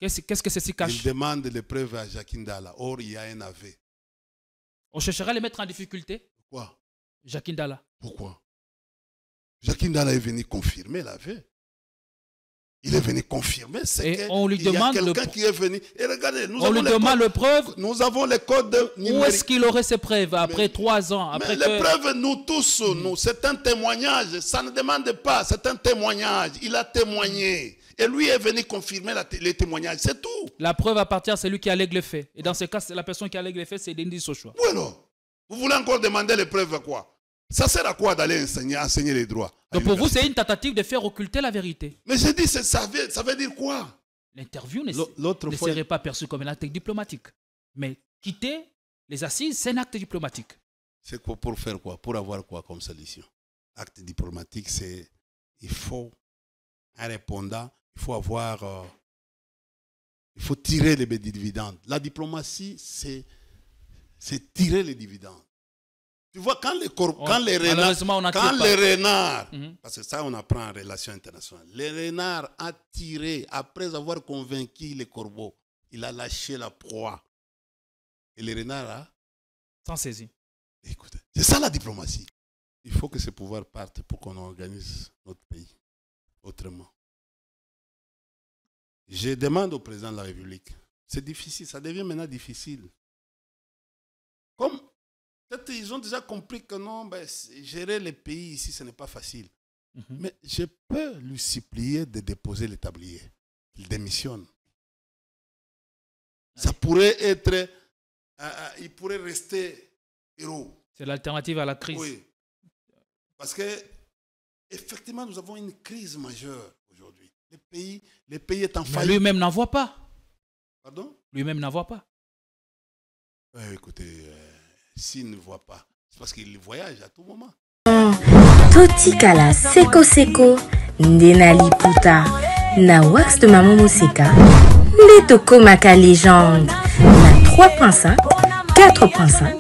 Qu'est-ce que ceci cache? Il demande les preuves à Jacques Ndala. Or, il y a un aveu. On cherchera à les mettre en difficulté. Pourquoi? Jacques Ndala. Pourquoi? Jacques Ndala est venu confirmer l'aveu. Il est venu confirmer. On lui demande quelqu'un qui est venu. Et regardez, on lui demande le preuve. Nous avons les codes numériques. Où est-ce qu'il aurait ces preuves après 3 ans après mais les preuves, nous tous, c'est un témoignage. Ça ne demande pas, c'est un témoignage. Il a témoigné. Et lui est venu confirmer les témoignages. C'est tout. La preuve appartient à celui qui allègue les faits. Et dans ce cas, la personne qui allègue les faits, c'est Denis Sochwa. Oui, non. Vous voulez encore demander les preuves à quoi? Ça sert à quoi d'aller enseigner les droits? Donc pour vous, c'est une tentative de faire occulter la vérité. Mais j'ai dit, ça veut dire quoi? L'interview ne serait pas perçue comme un acte diplomatique. Mais quitter les assises, c'est un acte diplomatique. C'est quoi pour faire quoi? Pour avoir quoi comme solution? Acte diplomatique, c'est... Il faut un répondant, il faut avoir... il faut tirer les dividendes. La diplomatie, c'est tirer les dividendes. Tu vois, quand les renards, parce que ça on apprend en relations internationales, les renards ont tiré, après avoir convaincu les corbeaux, il a lâché la proie. Et les renards s'en saisi. Écoutez, c'est ça la diplomatie. Il faut que ce pouvoir parte pour qu'on organise notre pays autrement. Je demande au président de la République, c'est difficile, ça devient maintenant difficile. Comme peut-être ils ont déjà compris que non, gérer les pays ici, ce n'est pas facile. Mais je peux lui supplier de déposer le tablier. Il démissionne. Ça pourrait être... il pourrait rester héros. C'est l'alternative à la crise. Oui. Parce que, effectivement, nous avons une crise majeure aujourd'hui. Le pays est en faillite. Mais lui-même n'en voit pas. Pardon? Lui-même n'en voit pas. Écoutez... S'il ne voit pas, c'est parce qu'il voyage à tout moment. Totikala seko seko ndenali puta na wax de maman Moseka ndetoko maka légende na 3.5 4.5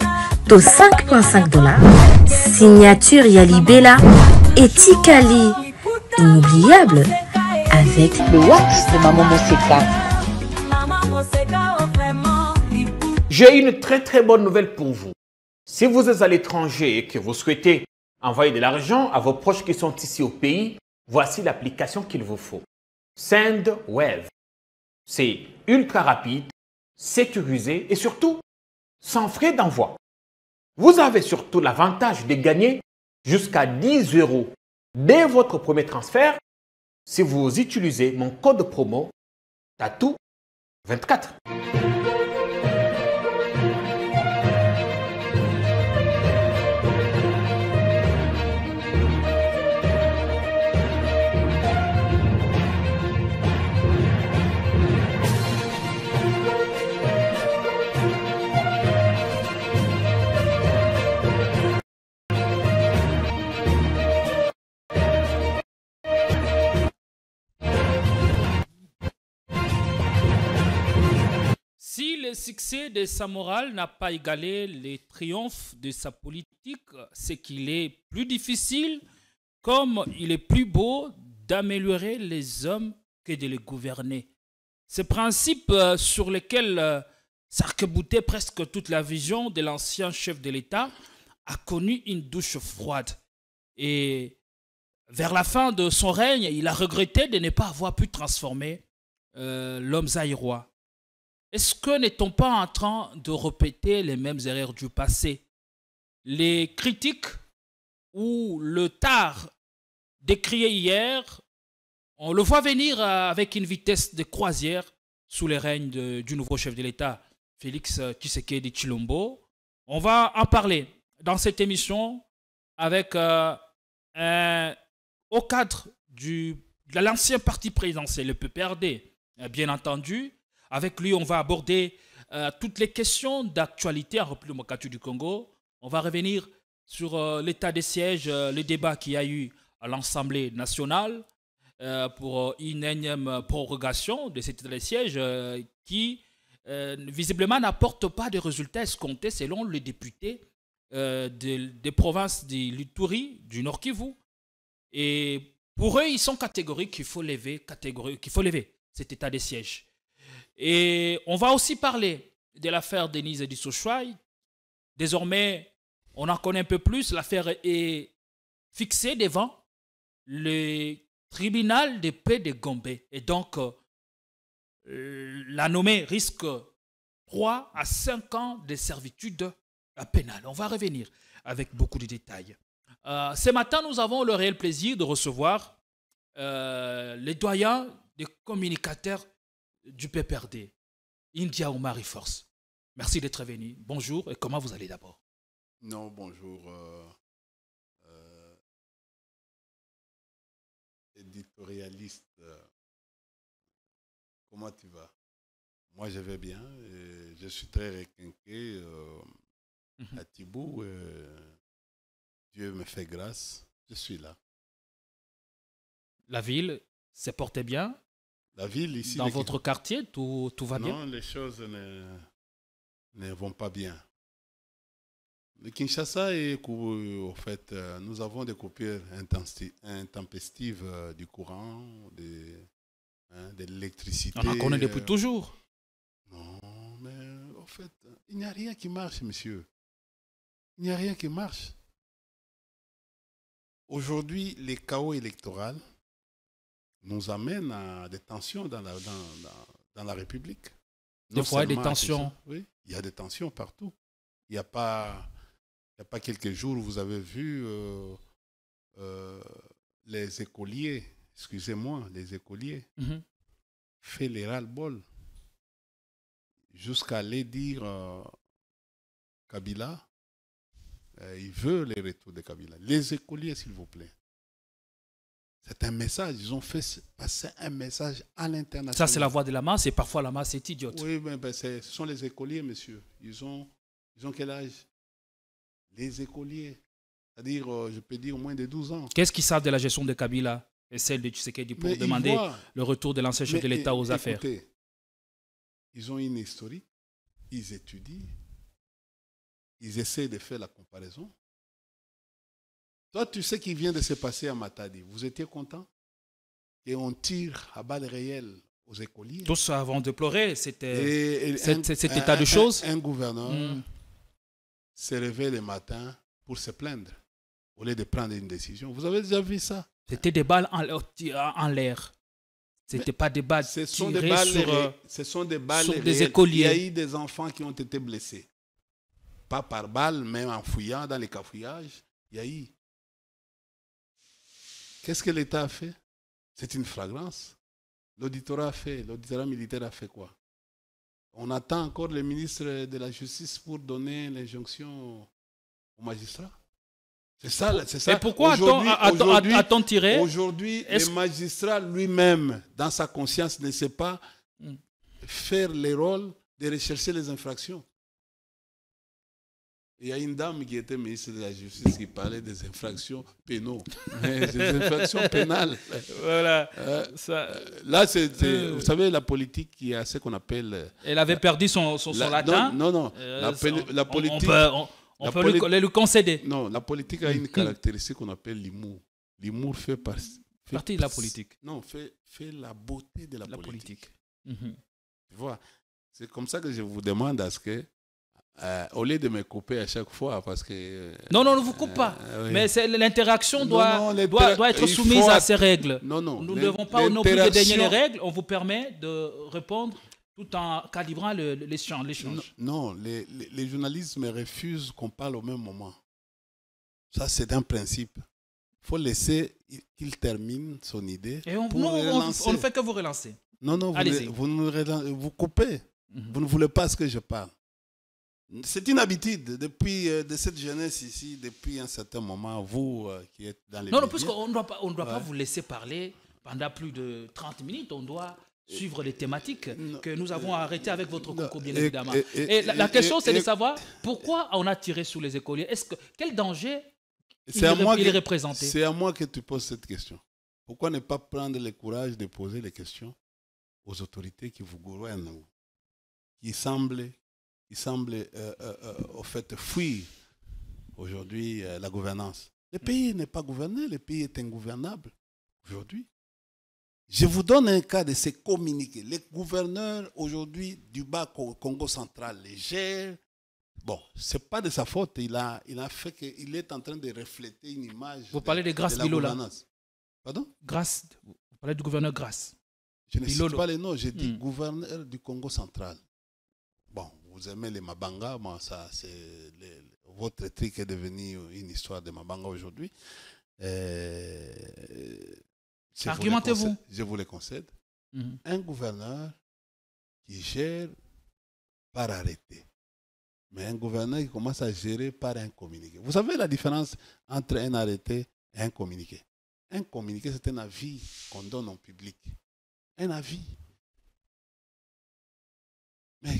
to 5.5 $. Signature Yalibela et Tikali inoubliable avec le wax de maman Moseka. J'ai une très bonne nouvelle pour vous. Si vous êtes à l'étranger et que vous souhaitez envoyer de l'argent à vos proches qui sont ici au pays, voici l'application qu'il vous faut. SendWave. C'est ultra rapide, sécurisé et surtout sans frais d'envoi. Vous avez surtout l'avantage de gagner jusqu'à 10 € dès votre premier transfert si vous utilisez mon code promo TATOU24. Si le succès de sa morale n'a pas égalé les triomphes de sa politique, c'est qu'il est plus difficile, comme il est plus beau, d'améliorer les hommes que de les gouverner. Ce principe sur lequel s'arc-boutait presque toute la vision de l'ancien chef de l'État a connu une douche froide. Et vers la fin de son règne, il a regretté de ne pas avoir pu transformer l'homme zaïrois. Est-ce que n'est-on pas en train de répéter les mêmes erreurs du passé? Les critiques ou le tard décrié hier, on le voit venir avec une vitesse de croisière sous les règnes du nouveau chef de l'État, Félix Tshisekedi Tshilombo. On va en parler dans cette émission avec au cadre de l'ancien parti présidentiel, le PPRD, bien entendu. Avec lui, on va aborder toutes les questions d'actualité en République démocratique du Congo. On va revenir sur l'état des sièges, le débat qu'il y a eu à l'Assemblée nationale pour une énième prorogation de cet état des sièges qui, visiblement, n'apporte pas de résultats escomptés selon les députés des provinces de l'Ituri, du Nord Kivu. Et pour eux, ils sont catégoriques qu'il faut lever cet état des sièges. Et on va aussi parler de l'affaire Denise Dissouchouaï. Désormais, on en connaît un peu plus. L'affaire est fixée devant le tribunal de paix de Gombe. Et donc, la nommée risque 3 à 5 ans de servitude pénale. On va revenir avec beaucoup de détails. Ce matin, nous avons le réel plaisir de recevoir les doyens des communicateurs du PPRD, India Oumari Force. Merci d'être venu. Bonjour, et comment vous allez d'abord? Non, bonjour. Éditorialiste, comment tu vas? Moi, je vais bien. Et je suis très requinqué à Thibou. Dieu me fait grâce. Je suis là. La ville se portait bien? La ville ici... Dans votre quartier, tout va bien? Non, les choses ne vont pas bien. Le Kinshasa est, au fait, nous avons des coupures intempestives du courant, de l'électricité. On en connaît depuis toujours. Non, mais au fait, il n'y a rien qui marche, monsieur. Il n'y a rien qui marche. Aujourd'hui, les chaos électoraux nous amènent à des tensions dans la République. Des fois, des tensions. Oui, il y a des tensions partout. Il n'y a pas quelques jours, vous avez vu les écoliers, excusez-moi, les écoliers, fait les ras-le-bol jusqu'à aller dire Kabila, il veut les retours de Kabila. Les écoliers, s'il vous plaît. C'est un message, ils ont fait passer un message à l'international. Ça, c'est la voix de la masse et parfois la masse est idiote. Oui, mais ce sont les écoliers, monsieur. Ils ont quel âge? Les écoliers. C'est-à-dire, je peux dire, moins de 12 ans. Qu'est-ce qu'ils savent de la gestion de Kabila et celle de Tshisekedi pour demander le retour de l'ancien chef de l'État aux affaires? Écoutez, ils ont une historique, ils étudient, ils essaient de faire la comparaison. Toi, tu sais qu'il vient de se passer à Matadi. Vous étiez content? Et on tire à balles réelles aux écoliers. Tous avons déploré cet état de choses. Un gouverneur se réveille le matin pour se plaindre au lieu de prendre une décision. Vous avez déjà vu ça? C'était des balles en l'air. Ce n'était pas des balles tirées sur des écoliers. Il y a eu des enfants qui ont été blessés. Pas par balle, mais en fouillant dans les cafouillages. Il y a eu. Qu'est-ce que l'État a fait? C'est une flagrance. L'auditorat militaire a fait quoi? On attend encore le ministre de la Justice pour donner l'injonction aux magistrats. C'est ça. Et pourquoi a-t-on tiré? Aujourd'hui, le magistrat lui-même, dans sa conscience, ne sait pas faire le rôle de rechercher les infractions. Il y a une dame qui était ministre de la Justice qui parlait des infractions pénales. Des infractions pénales. Voilà. Là, vous savez, la politique, il y a ce qu'on appelle... Elle avait perdu son latin. Non. La politique... On peut lui concéder. Non, la politique a une caractéristique qu'on appelle l'humour. L'humour fait partie de la politique. Non, fait la beauté de la politique. Tu vois, c'est comme ça que je vous demande à ce que, au lieu de me couper à chaque fois, parce que... Non, ne vous coupe pas. Oui. Mais l'interaction doit être soumise à ces règles. Non. Nous ne devons pas non plus dédaigner les règles. On vous permet de répondre tout en calibrant l'échange. Non, les journalistes me refusent qu'on parle au même moment. Ça, c'est un principe. Il faut laisser qu'il termine son idée. Et on ne fait que vous relancer. Non, vous coupez. Vous ne voulez pas ce que je parle. C'est une habitude depuis de cette jeunesse ici, depuis un certain moment, vous qui êtes dans les médias. Non, puisqu'on ne doit pas vous laisser parler pendant plus de 30 minutes. On doit suivre les thématiques que nous avons arrêtées avec votre concours, bien évidemment. Et la question, c'est de savoir pourquoi on a tiré sur les écoliers. Quel danger il est représenté? C'est à moi que tu poses cette question. Pourquoi ne pas prendre le courage de poser les questions aux autorités qui vous gouvernent, qui semblent au fait fuir aujourd'hui la gouvernance? Le pays n'est pas gouverné, le pays est ingouvernable aujourd'hui. Je vous donne un cas de ces communiqués. Les gouverneurs aujourd'hui du bas Congo central les gèrent. Bon, ce n'est pas de sa faute. Il a fait qu'il est en train de refléter une image. Vous parlez de Grace Bilola. Pardon? Grace, vous parlez du gouverneur Grace. Je ne cite pas les noms, j'ai dit gouverneur du Congo central. Bon, vous aimez les Mabanga, moi, ça, c'est votre truc est devenu une histoire de Mabanga aujourd'hui. Argumentez-vous. Je vous le concède. Un gouverneur qui gère par arrêté. Mais un gouverneur qui commence à gérer par un communiqué. Vous savez la différence entre un arrêté et un communiqué? Un communiqué, c'est un avis qu'on donne au public. Un avis. Mais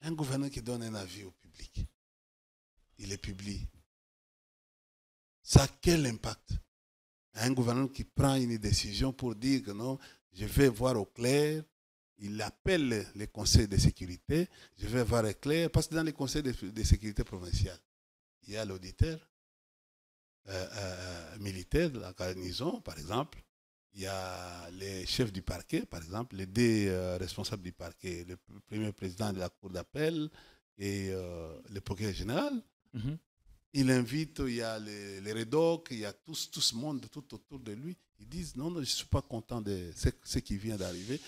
un gouverneur qui donne un avis au public, il le publie. Ça a quel impact? Un gouverneur qui prend une décision pour dire que non, je vais voir au clair, il appelle les conseils de sécurité, je vais voir au clair, parce que dans les conseils de sécurité provinciale, il y a l'auditeur militaire de la garnison, par exemple, il y a les chefs du parquet, par exemple, les deux responsables du parquet, le premier président de la cour d'appel et le procureur général. Il invite, il y a les rédocs, il y a tout ce monde tout autour de lui. Ils disent non, je ne suis pas content de ce qui vient d'arriver.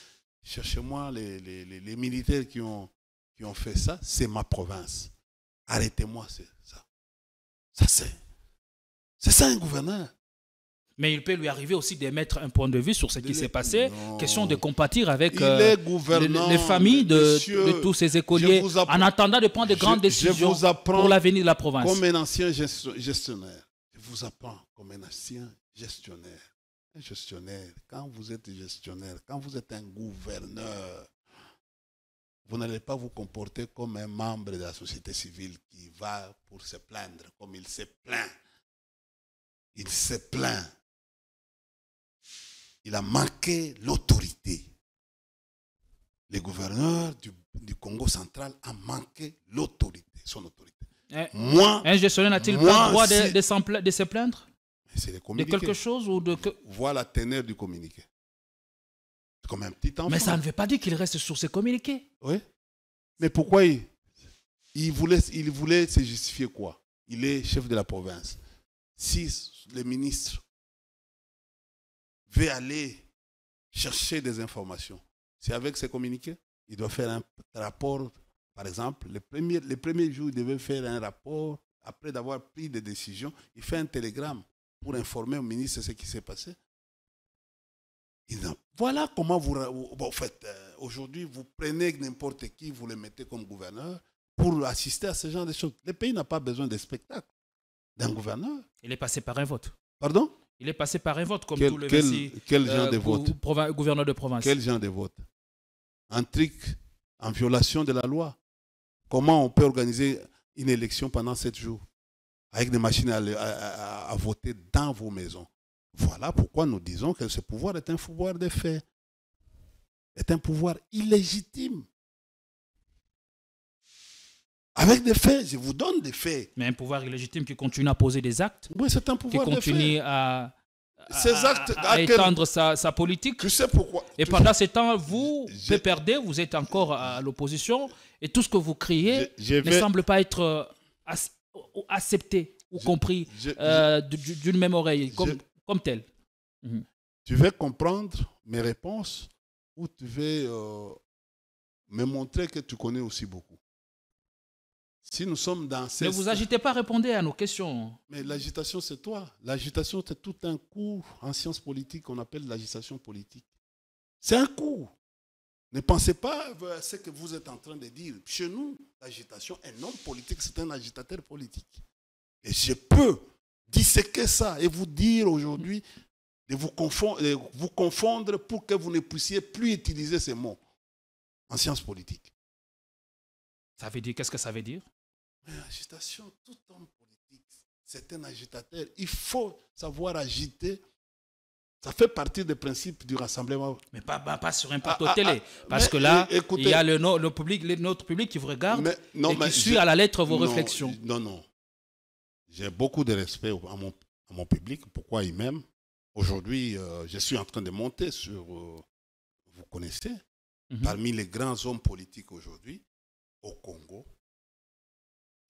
Cherchez-moi les militaires qui ont fait ça, c'est ma province. Arrêtez-moi, c'est ça. C'est ça un gouverneur. Mais il peut lui arriver aussi d'émettre un point de vue sur ce qui s'est passé. Non. Question de compatir avec les familles de tous ces écoliers en attendant de prendre de grandes décisions pour l'avenir de la province. Comme un ancien gestionnaire. Je vous apprends comme un ancien gestionnaire. Un gestionnaire, quand vous êtes gestionnaire, quand vous êtes un gouverneur, vous n'allez pas vous comporter comme un membre de la société civile qui va pour se plaindre, comme il se plaint. Il se plaint. Il a manqué l'autorité. Le gouverneur du Congo central a manqué l'autorité, son autorité. Un gestionnaire n'a-t-il pas le droit de se plaindre de quelque chose ou de... Voilà la teneur du communiqué. C'est comme un petit enfant. Mais ça ne veut pas dire qu'il reste sur ses communiqués. Oui. Mais pourquoi il voulait se justifier quoi? Il est chef de la province. Si le ministre veut aller chercher des informations, c'est avec ses communiqués. Il doit faire un rapport, par exemple. Les premiers jours, il devait faire un rapport. Après d'avoir pris des décisions, il fait un télégramme pour informer au ministre ce qui s'est passé. Voilà comment en fait, aujourd'hui, vous prenez n'importe qui, vous le mettez comme gouverneur pour assister à ce genre de choses. Le pays n'a pas besoin de spectacle d'un gouverneur. Il est passé par un vote. Pardon? Il est passé par un vote, comme tout le quel genre de vote? Gouverneur de province. Quel genre de vote? Un truc en violation de la loi. Comment on peut organiser une élection pendant 7 jours avec des machines à voter dans vos maisons? Voilà pourquoi nous disons que ce pouvoir est un pouvoir de fait. Est un pouvoir illégitime. Avec des faits, je vous donne des faits. Mais un pouvoir illégitime qui continue à poser des actes. Oui, c'est un pouvoir qui continue à étendre sa politique. Tu sais pourquoi. Et pendant ce temps, vous perdez, vous êtes encore à l'opposition et tout ce que vous criez ne semble pas être accepté ou compris d'une même oreille, comme tel. Tu veux comprendre mes réponses ou tu veux me montrer que tu connais aussi beaucoup? Si nous sommes dans Mais vous agitez pas, répondez à nos questions. Mais l'agitation, c'est toi. L'agitation, c'est tout un cours en sciences politiques qu'on appelle l'agitation politique. C'est un cours. Ne pensez pas à ce que vous êtes en train de dire. Chez nous, l'agitation, un homme politique, c'est un agitateur politique. Et je peux disséquer ça et vous dire aujourd'hui de vous confondre pour que vous ne puissiez plus utiliser ces mots en sciences politiques. Ça veut dire, qu'est-ce que ça veut dire? Agitation, tout homme politique, c'est un agitateur. Il faut savoir agiter. Ça fait partie des principes du rassemblement. Mais pas sur un plateau télé. Parce que là, écoutez, il y a notre public qui vous regarde qui suit à la lettre vos réflexions. Non. J'ai beaucoup de respect à mon public. Pourquoi il m'aime? Aujourd'hui, je suis en train de monter sur, vous connaissez, parmi les grands hommes politiques aujourd'hui, au Congo,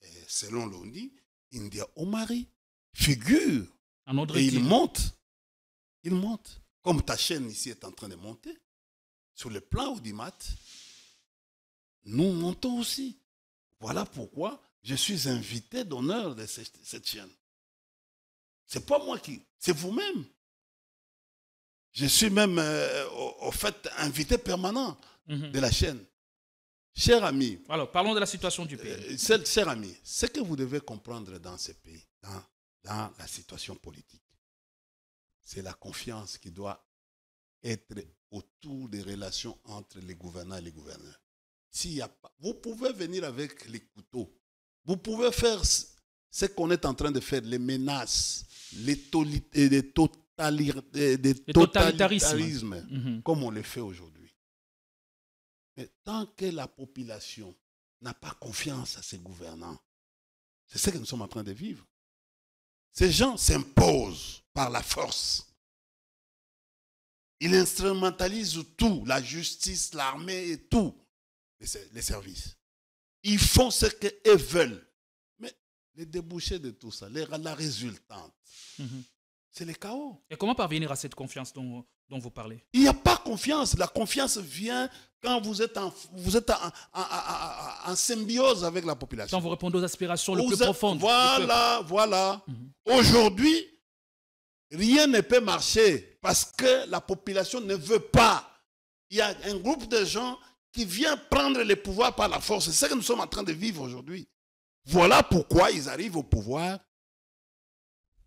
et selon l'ONU, India Omari figure. Et il monte. Il monte. Comme ta chaîne ici est en train de monter, sur le plan Audimat, nous montons aussi. Voilà pourquoi je suis invité d'honneur de cette chaîne. C'est pas moi qui... C'est vous-même. Je suis même, au fait, invité permanent de la chaîne. Chers amis... Alors, parlons de la situation du pays. Chers amis, ce que vous devez comprendre dans ce pays, dans la situation politique, c'est la confiance qui doit être autour des relations entre les gouvernants et les gouverneurs. S'il y a pas, vous pouvez venir avec les couteaux. Vous pouvez faire ce qu'on est en train de faire, les menaces, les totalitarismes, comme on le fait aujourd'hui. Mais tant que la population n'a pas confiance à ses gouvernants, c'est ce que nous sommes en train de vivre. Ces gens s'imposent par la force. Ils instrumentalisent tout, la justice, l'armée et tout, les services. Ils font ce qu'eux veulent. Mais les débouchés de tout ça, la résultante, c'est le chaos. Et comment parvenir à cette confiance dont vous parlez? Il n'y a pas confiance. La confiance vient quand vous êtes en symbiose avec la population. Quand vous répondez aux aspirations les plus profondes. Voilà. Aujourd'hui, rien ne peut marcher parce que la population ne veut pas. Il y a un groupe de gens qui vient prendre le pouvoir par la force. C'est ce que nous sommes en train de vivre aujourd'hui. Voilà pourquoi ils arrivent au pouvoir.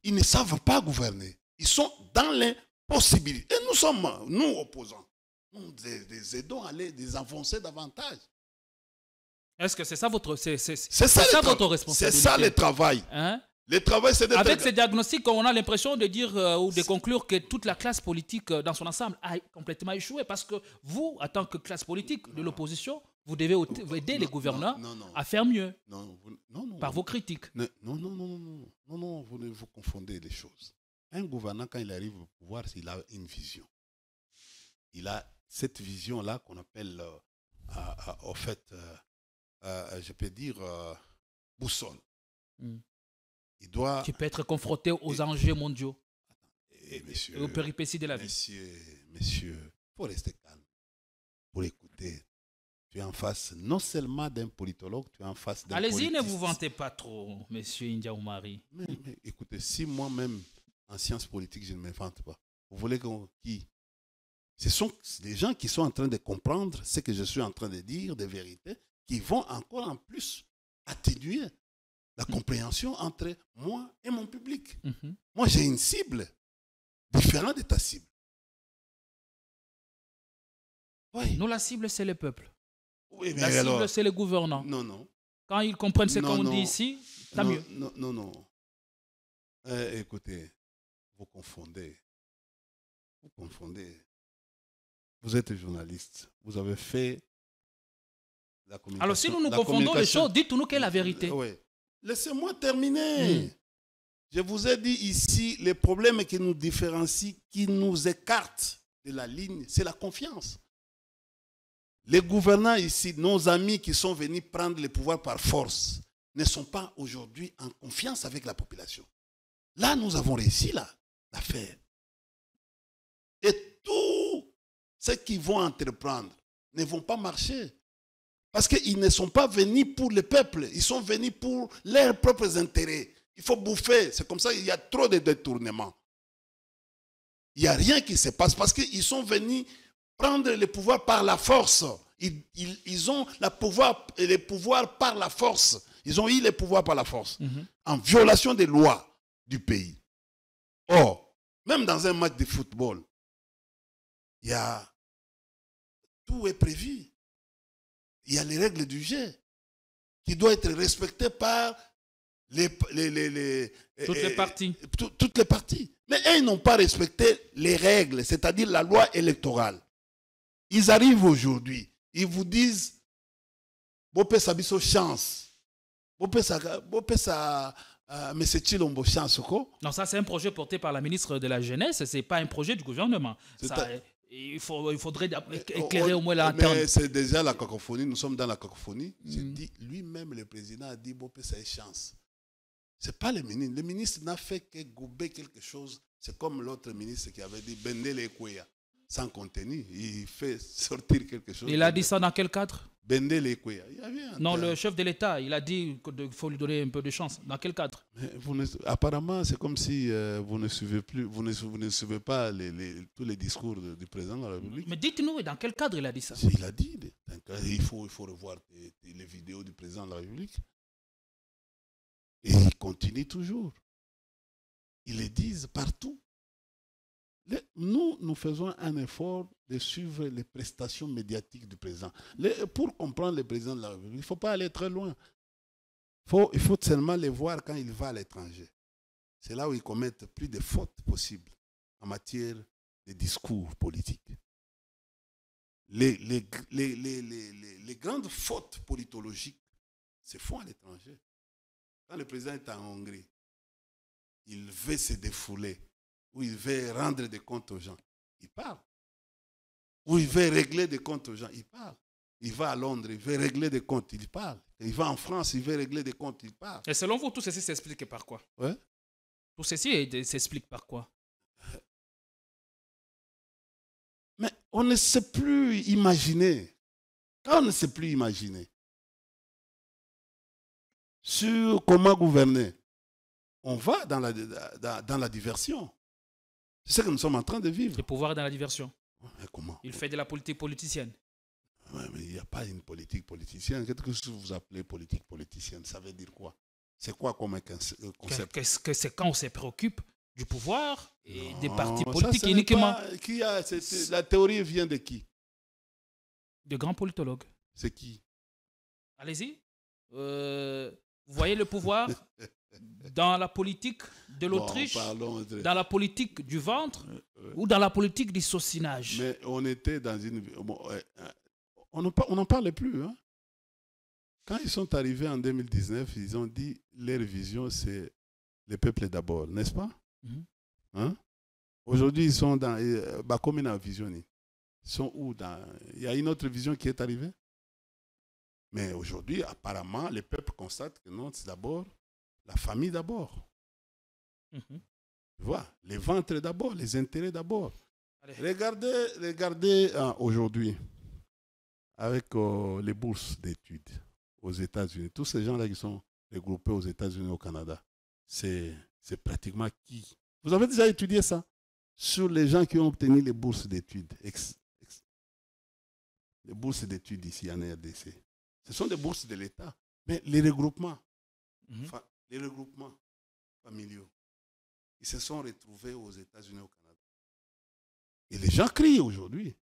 Ils ne savent pas gouverner. Ils sont dans l'impossibilité. Et nous sommes, nous opposants, nous les aidons à les enfoncer davantage. Est-ce que c'est ça votre, votre responsabilité? C'est ça le travail. Hein? Le travail, c'est avec ces diagnostics, on a l'impression de dire ou de conclure que toute la classe politique dans son ensemble a complètement échoué parce que vous, en tant que classe politique de l'opposition, vous devez aider les gouvernants à faire mieux par vos critiques. Non, vous confondez les choses. Un gouvernant, quand il arrive au pouvoir, il a une vision. Il a cette vision-là qu'on appelle, en fait, je peux dire, boussole. Qui peut être confronté aux enjeux mondiaux et aux péripéties de la vie. Messieurs, il faut rester calme pour écouter. Tu es en face non seulement d'un politologue, tu es en face d'un Allez-y, ne vous vantez pas trop, monsieur India Omari. Mais écoutez, si moi-même, en sciences politiques, je ne me vante pas, vous voulez qui? Ce sont des gens qui sont en train de comprendre ce que je suis en train de dire, des vérités, qui vont encore en plus atténuer la compréhension entre moi et mon public. Moi, j'ai une cible différente de ta cible. Oui. Nous, la cible, c'est le peuple. Oui, mais la cible, c'est les gouvernants. Non. Quand ils comprennent ce qu'on dit ici, tant mieux. Non. Écoutez, vous confondez. Vous êtes journaliste. Vous avez fait la communication. Alors, si nous confondons les choses, dites-nous quelle est la vérité. Oui. Laissez-moi terminer. Je vous ai dit ici, les problèmes qui nous différencient, qui nous écartent de la ligne, c'est la confiance. Les gouvernants ici, nos amis qui sont venus prendre le pouvoir par force, ne sont pas aujourd'hui en confiance avec la population. Là, nous avons réussi l'affaire. Et tous ceux qui vont entreprendre ne vont pas marcher. Parce qu'ils ne sont pas venus pour le peuple, ils sont venus pour leurs propres intérêts. Il faut bouffer, c'est comme ça, il y a trop de détournements. Il n'y a rien qui se passe parce qu'ils sont venus prendre le pouvoir par la force. Ils ont le pouvoir par la force. Ils ont eu le pouvoir par la force, en violation des lois du pays. Or, même dans un match de football, tout est prévu. Il y a les règles du jeu qui doivent être respectées par toutes les parties. Toutes les parties. Mais ils n'ont pas respecté les règles, c'est-à-dire la loi électorale. Ils arrivent aujourd'hui, ils vous disent Bopé Sabiso chance. Bopé sa M. Chilombo Chansoko. Non, ça c'est un projet porté par la ministre de la Jeunesse, ce n'est pas un projet du gouvernement. Il faudrait éclairer au moins la lanterne. Mais c'est déjà la cacophonie, nous sommes dans la cacophonie. J'ai dit, lui-même, le président a dit, bon, ça a chance. Ce n'est pas le ministre. Le ministre n'a fait que gober quelque chose. C'est comme l'autre ministre qui avait dit, Bendele Ekweya, sans contenu. Il fait sortir quelque chose. Il a dit ça dans quel cadre? Bendele Ekweya. Non, le chef de l'État, il a dit qu'il faut lui donner un peu de chance. Dans quel cadre? Apparemment, c'est comme si vous ne suivez plus, vous ne suivez pas tous les discours du président de la République. Mais dites-nous, dans quel cadre il a dit ça? Il a dit, il faut revoir les vidéos du président de la République. Et ils continuent toujours. Ils le disent partout. Nous faisons un effort de suivre les prestations médiatiques du président. Pour comprendre le président de la République, il ne faut pas aller très loin. Il faut seulement les voir quand il va à l'étranger. C'est là où ils commettent plus de fautes possibles en matière de discours politiques. Les grandes fautes politologiques se font à l'étranger. Quand le président est en Hongrie, il veut se défouler, ou il veut rendre des comptes aux gens, il parle. Ou il veut régler des comptes aux gens, il parle. Il va à Londres, il veut régler des comptes, il parle. Il va en France, il veut régler des comptes, il parle. Et selon vous, tout ceci s'explique par quoi? Ouais. Tout ceci s'explique par quoi? Mais on ne sait plus imaginer. Quand on ne sait plus imaginer sur comment gouverner, on va dans la diversion. C'est ce que nous sommes en train de vivre. Le pouvoir est dans la diversion. Mais comment? Il fait de la politique politicienne. Ouais, mais il n'y a pas une politique politicienne. Qu'est-ce que vous appelez politique politicienne? Ça veut dire quoi? C'est quoi comme concept? Qu'est-ce que c'est quand on se préoccupe du pouvoir et des partis politiques uniquement? La théorie vient de qui? De grands politologues. C'est qui? Allez-y. Vous voyez le pouvoir dans la politique de l'Autriche, dans la politique du ventre ou dans la politique du saucinage? Mais on était dans une... on n'en parlait plus. Hein? Quand ils sont arrivés en 2019, ils ont dit leur vision, c'est le peuple d'abord, n'est-ce pas? Hein? Aujourd'hui, ils sont dans... comme ils ont visionné. Ils sont où? Il y a une autre vision qui est arrivée. Mais aujourd'hui, apparemment, le peuple constate que non, c'est d'abord la famille d'abord. Tu vois, les ventres d'abord, les intérêts d'abord. Regardez aujourd'hui, avec les bourses d'études aux États-Unis, tous ces gens-là qui sont regroupés aux États-Unis et au Canada, c'est pratiquement qui? Vous avez déjà étudié ça? Sur les gens qui ont obtenu les bourses d'études. Les bourses d'études ici en RDC. Ce sont des bourses de l'État. Mais les regroupements familiaux, ils se sont retrouvés aux États-Unis et au Canada. Et les gens crient aujourd'hui.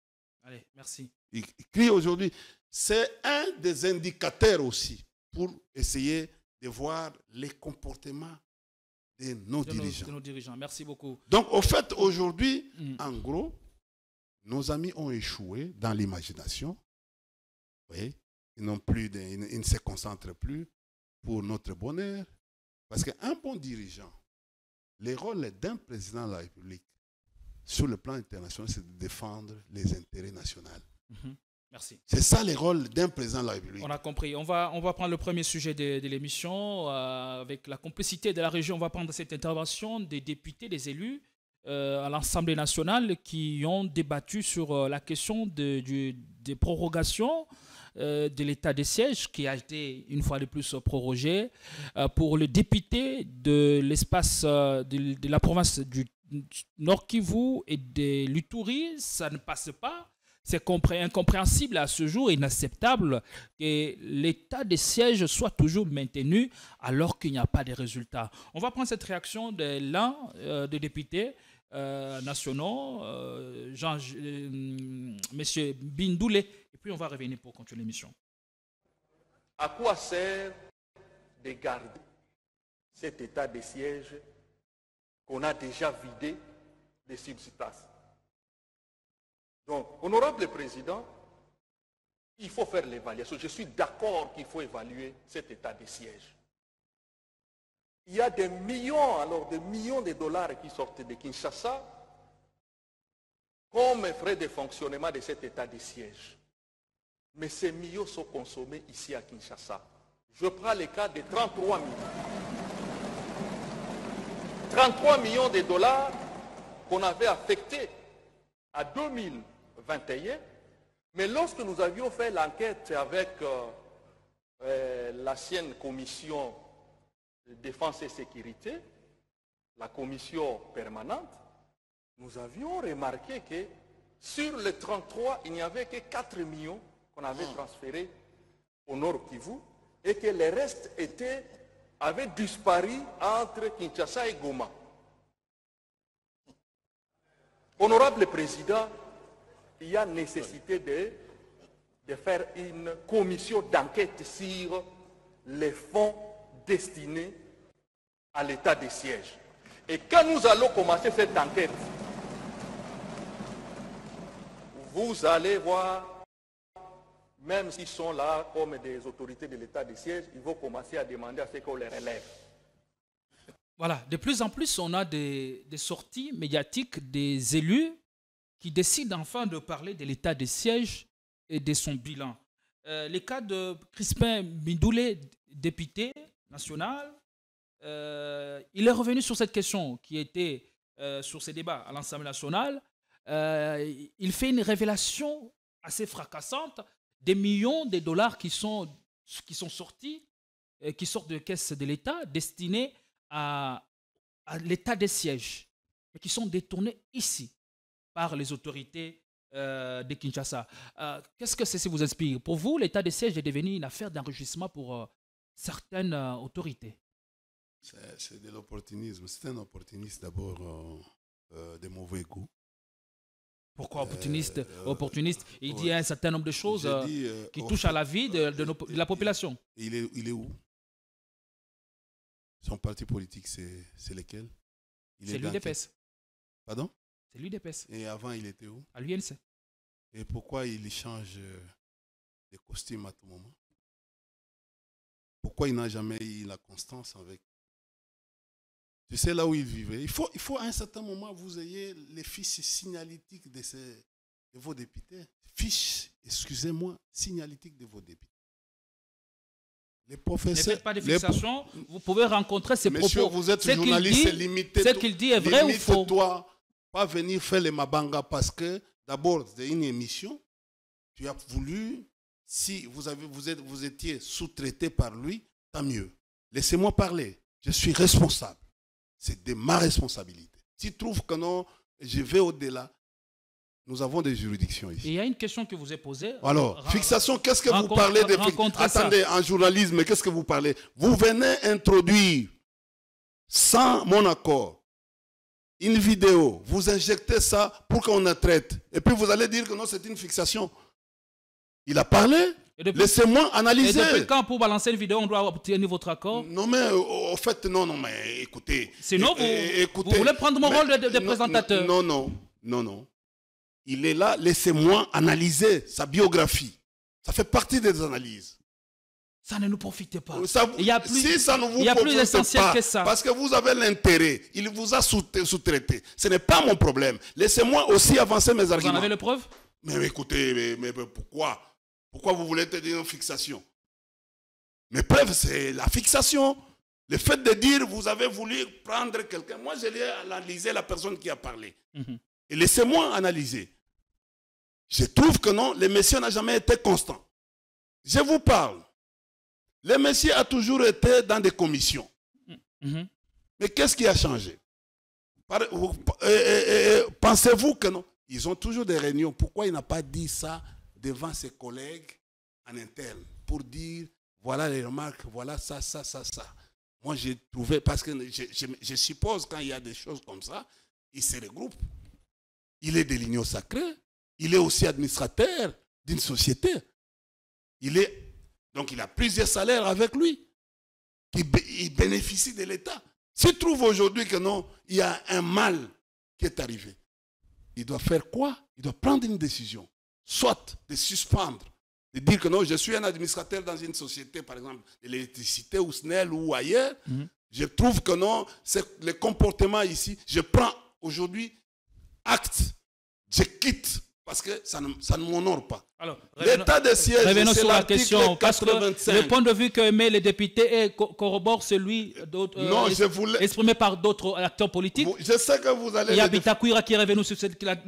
Allez, merci. Ils crient aujourd'hui. C'est un des indicateurs aussi pour essayer de voir les comportements de nos dirigeants. Merci beaucoup. Donc, au fait, aujourd'hui, en gros, nos amis ont échoué dans l'imagination. Vous voyez? Ils ne se concentrent plus pour notre bonheur. Parce qu'un bon dirigeant, le rôle d'un président de la République, sur le plan international, c'est de défendre les intérêts nationaux. Merci. C'est ça le rôle d'un président de la République. On a compris. On va prendre le premier sujet de l'émission. Avec la complicité de la région, on va prendre cette intervention des députés, des élus à l'Assemblée nationale qui ont débattu sur la question des prorogations de l'état de siège qui a été une fois de plus prorogé pour les députés de l'espace de la province du Nord Kivu et de l'Ituri. Ça ne passe pas. C'est incompréhensible à ce jour, inacceptable que l'état de siège soit toujours maintenu alors qu'il n'y a pas de résultats. On va prendre cette réaction de l'un des députés nationaux, M. Bindoulé, et puis on va revenir pour continuer l'émission. À quoi sert de garder cet état de siège qu'on a déjà vidé de substances? Donc, honorable président, il faut faire l'évaluation. Je suis d'accord qu'il faut évaluer cet état de siège. il y a des millions, alors des millions de dollars qui sortent de Kinshasa comme frais de fonctionnement de cet état de siège. Mais ces millions sont consommés ici à Kinshasa. Je prends le cas de 33 millions. 33 millions de dollars qu'on avait affectés à 2021. Mais lorsque nous avions fait l'enquête avec l'ancienne commission de défense et sécurité, la commission permanente, nous avions remarqué que sur les 33, il n'y avait que 4 millions qu'on avait transférés au Nord Kivu et que les restes avaient disparu entre Kinshasa et Goma. Honorable Président, il y a nécessité de faire une commission d'enquête sur les fonds destinés à l'état de siège. Et quand nous allons commencer cette enquête, vous allez voir, même s'ils sont là comme des autorités de l'état de siège, ils vont commencer à demander à ce qu'on les relève. Voilà, de plus en plus, on a des sorties médiatiques des élus qui décident enfin de parler de l'état de siège et de son bilan. Le cas de Crispin Bindoulé, député national, il est revenu sur cette question qui était sur ces débats à l'Assemblée nationale. Il fait une révélation assez fracassante des millions de dollars qui sont sortis, qui sortent de caisse de l'État, destinés à l'état de siège, mais qui sont détournés ici par les autorités de Kinshasa. Qu'est-ce que ceci vous inspire? Pour vous, l'état de siège est devenu une affaire d'enrichissement pour certaines autorités? C'est de l'opportunisme. C'est un opportuniste d'abord de mauvais goût. Pourquoi opportuniste? Il dit un certain nombre de choses qui touchent à la vie de la population. Il est où? Son parti politique, c'est lequel? C'est l'UDPS. Pardon? C'est l'UDPS. Et avant, il était où? À l'UNC. Et pourquoi il change de costume à tout moment? Pourquoi il n'a jamais eu la constance avec? Tu sais là où il vivait. Il faut à un certain moment, vous ayez les fiches signalétiques de vos députés. Fiches, excusez-moi, signalétiques de vos députés. Les professeurs. Ne faites pas de fixation, vous pouvez rencontrer ces Monsieur, propos. Vous êtes journaliste, c'est limité. Ce qu'il dit est vrai ou faux? Toi, pas venir faire les mabanga parce que d'abord, c'est une émission. Tu as voulu, si vous étiez sous-traité par lui, tant mieux. Laissez-moi parler. Je suis responsable. C'est de ma responsabilité. S'il trouve que non, je vais au-delà. Nous avons des juridictions ici. Et il y a une question que vous ai posée. Alors, fixation, qu'est-ce que vous parlez de fixation? Attendez, en journalisme, qu'est-ce que vous parlez? Vous venez introduire, sans mon accord, une vidéo, vous injectez ça pour qu'on la traite. Et puis vous allez dire que non, c'est une fixation. Il a parlé. Laissez-moi analyser. Et depuis quand, pour balancer une vidéo, on doit obtenir votre accord? Non, mais au fait, non, mais écoutez. Sinon, vous voulez prendre mon rôle de présentateur? Non. Il est là, laissez-moi analyser sa biographie. Ça fait partie des analyses. Ça ne nous profite pas. Il y a plus essentiel que ça. Parce que vous avez l'intérêt. Il vous a sous-traité. Ce n'est pas mon problème. Laissez-moi aussi avancer mes arguments. Vous en avez les preuves? Mais écoutez, mais pourquoi? Pourquoi vous voulez dire une fixation? Mes preuves, c'est la fixation. Le fait de dire vous avez voulu prendre quelqu'un. Moi, je l'ai analysé la personne qui a parlé. Et laissez-moi analyser. Je trouve que non, le monsieur n'a jamais été constant. Je vous parle. Le monsieur a toujours été dans des commissions. Mais qu'est-ce qui a changé? Pensez-vous que non? Ils ont toujours des réunions. Pourquoi il n'a pas dit ça devant ses collègues en interne pour dire voilà les remarques, voilà ça. Moi, j'ai trouvé, parce que je suppose quand il y a des choses comme ça, il se regroupe. Il est de l'Union sacrée. Il est aussi administrateur d'une société. Donc, il a plusieurs salaires avec lui. Il bénéficie de l'État. S'il trouve aujourd'hui que non, il y a un mal qui est arrivé, il doit faire quoi? Il doit prendre une décision. Soit de suspendre, de dire que non, je suis un administrateur dans une société, par exemple, d'électricité ou SNEL ou ailleurs, Je trouve que non, c'est le comportement ici. Je prends aujourd'hui acte, je quitte parce que ça ne m'honore pas. L'état de siège, revenons c'est sur la question, parce que 85. le point de vue que met les députés corrobore celui exprimé par d'autres acteurs politiques. Je sais que vous allez... Il y a Bitakwira qui est revenu sur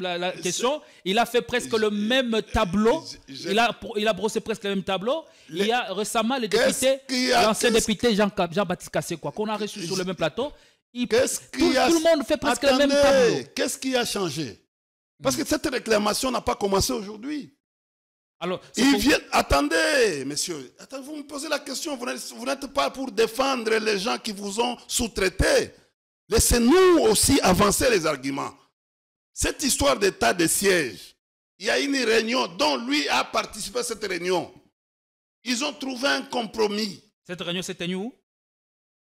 la question. Il a fait presque le même tableau. Il a brossé presque le même tableau. Il y a récemment les députés, l'ancien député Jean-Baptiste Kassé, qu'on a reçu sur le même plateau. Tout le monde fait presque le même tableau. Qu'est-ce qui a changé? Parce que cette réclamation n'a pas commencé aujourd'hui. Alors, attendez, messieurs, vous me posez la question, vous n'êtes pas pour défendre les gens qui vous ont sous-traité. Laissez-nous aussi avancer les arguments. Cette histoire d'état de siège, il y a une réunion dont lui a participé à cette réunion. Ils ont trouvé un compromis. Cette réunion s'est tenue où?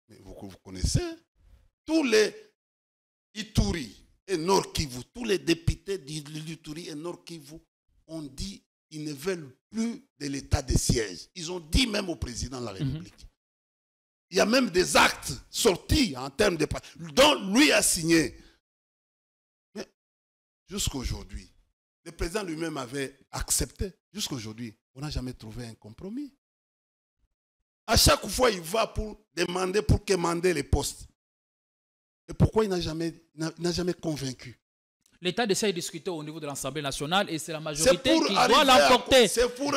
Mais vous connaissez tous les Ituri et Nord Kivu, tous les députés d'Ituri et Nord Kivu ont dit ils ne veulent plus de l'état de siège. Ils ont dit même au président de la République. Il y a même des actes sortis en termes de... dont lui a signé. Mais jusqu'à aujourd'hui, le président lui-même avait accepté. Jusqu'à aujourd'hui, on n'a jamais trouvé un compromis. À chaque fois, il va pour quémander les postes. Et pourquoi il n'a jamais convaincu? L'état de siège est discuté au niveau de l'Assemblée nationale et c'est la majorité qui doit l'emporter.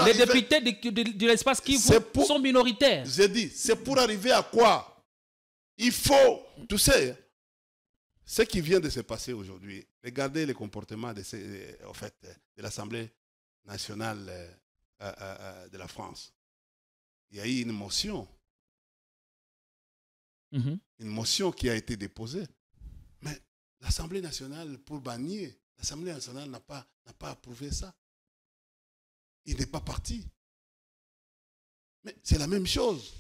Les députés de l'espace qui sont minoritaires. J'ai dit, c'est pour arriver à quoi? Il faut, tu sais, ce qui vient de se passer aujourd'hui, regardez le comportement de l'Assemblée nationale de la France. Il y a eu une motion. Une motion qui a été déposée. Mais l'Assemblée nationale, pour bannir, l'Assemblée nationale n'a pas approuvé ça. Il n'est pas parti. Mais c'est la même chose.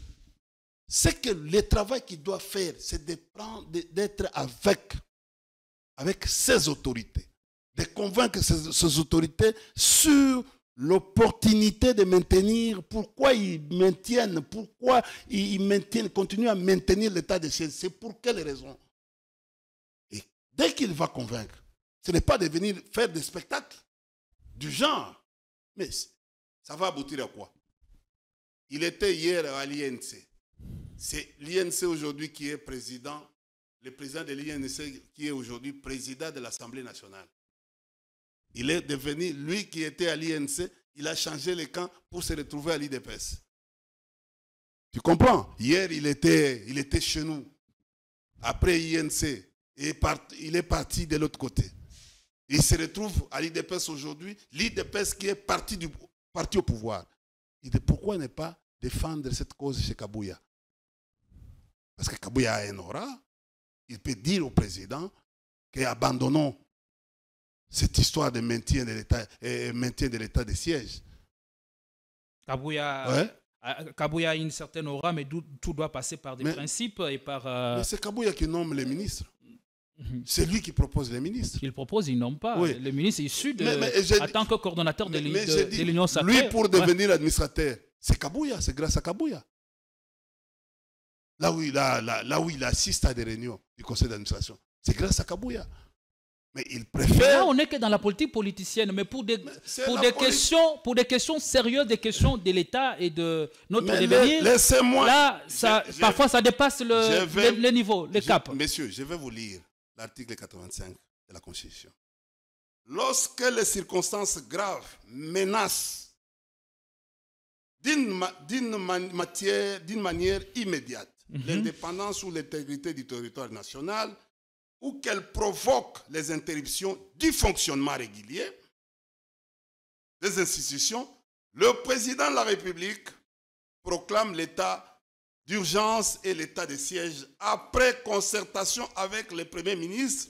C'est que le travail qu'il doit faire, c'est d'être avec ses autorités, de convaincre ces autorités sur l'opportunité de maintenir, pourquoi ils continuent à maintenir l'état de siège, c'est pour quelles raisons? Et dès qu'il va convaincre, ce n'est pas de venir faire des spectacles du genre, mais ça va aboutir à quoi? Il était hier à l'INC. C'est l'INC aujourd'hui qui est président, le président de l'INC qui est aujourd'hui président de l'Assemblée nationale. Il est devenu, lui qui était à l'INC, il a changé les camps pour se retrouver à l'IDPS. Tu comprends? Hier, il était chez nous. Après INC, il est parti de l'autre côté. Il se retrouve à l'IDPS aujourd'hui, l'IDPS qui est parti au pouvoir. Il dit pourquoi ne pas défendre cette cause chez Kabouya? Parce que Kabouya a un aura. Il peut dire au président qu'abandonnons cette histoire de maintien de l'état de siège. Kabouya a une certaine aura, mais tout doit passer par des principes et par... Mais c'est Kabouya qui nomme les ministres. C'est lui qui propose les ministres. Il propose, il nomme pas. Oui. Le ministre est issu en tant que coordonnateur de l'Union sacrée. Lui, pour devenir administrateur, c'est Kabouya, c'est grâce à Kabouya. Là où il assiste à des réunions du conseil d'administration, c'est grâce à Kabouya. Mais il préfère... Là, on n'est que dans la politique politicienne, mais pour des questions sérieuses, des questions de l'État et de notre devenir, là, parfois ça dépasse le niveau, le cap. Messieurs, je vais vous lire l'article 85 de la Constitution. Lorsque les circonstances graves menacent d'une manière immédiate l'indépendance ou l'intégrité du territoire national, ou qu'elle provoque les interruptions du fonctionnement régulier des institutions, le président de la République proclame l'état d'urgence et l'état de siège après concertation avec le Premier ministre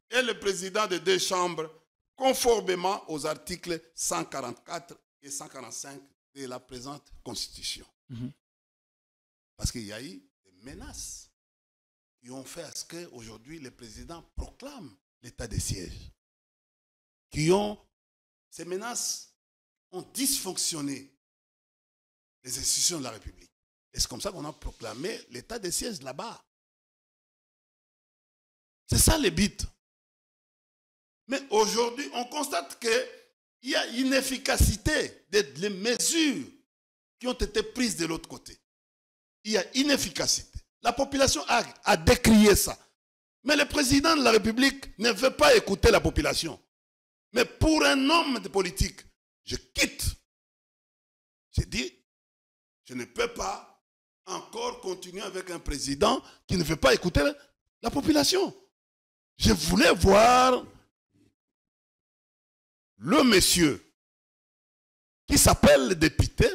et le président des deux chambres, conformément aux articles 144 et 145 de la présente Constitution. Parce qu'il y a eu des menaces qui ont fait à ce qu'aujourd'hui le président proclame l'état de siège. Ces menaces ont dysfonctionné les institutions de la République. Et c'est comme ça qu'on a proclamé l'état de siège là-bas. C'est ça le but. Mais aujourd'hui, on constate qu'il y a une inefficacité des mesures qui ont été prises de l'autre côté. Il y a inefficacité. La population a décrié ça. Mais le président de la République ne veut pas écouter la population. Mais pour un homme de politique, je quitte. J'ai dit, je ne peux pas encore continuer avec un président qui ne veut pas écouter la population. Je voulais voir le monsieur qui s'appelle le député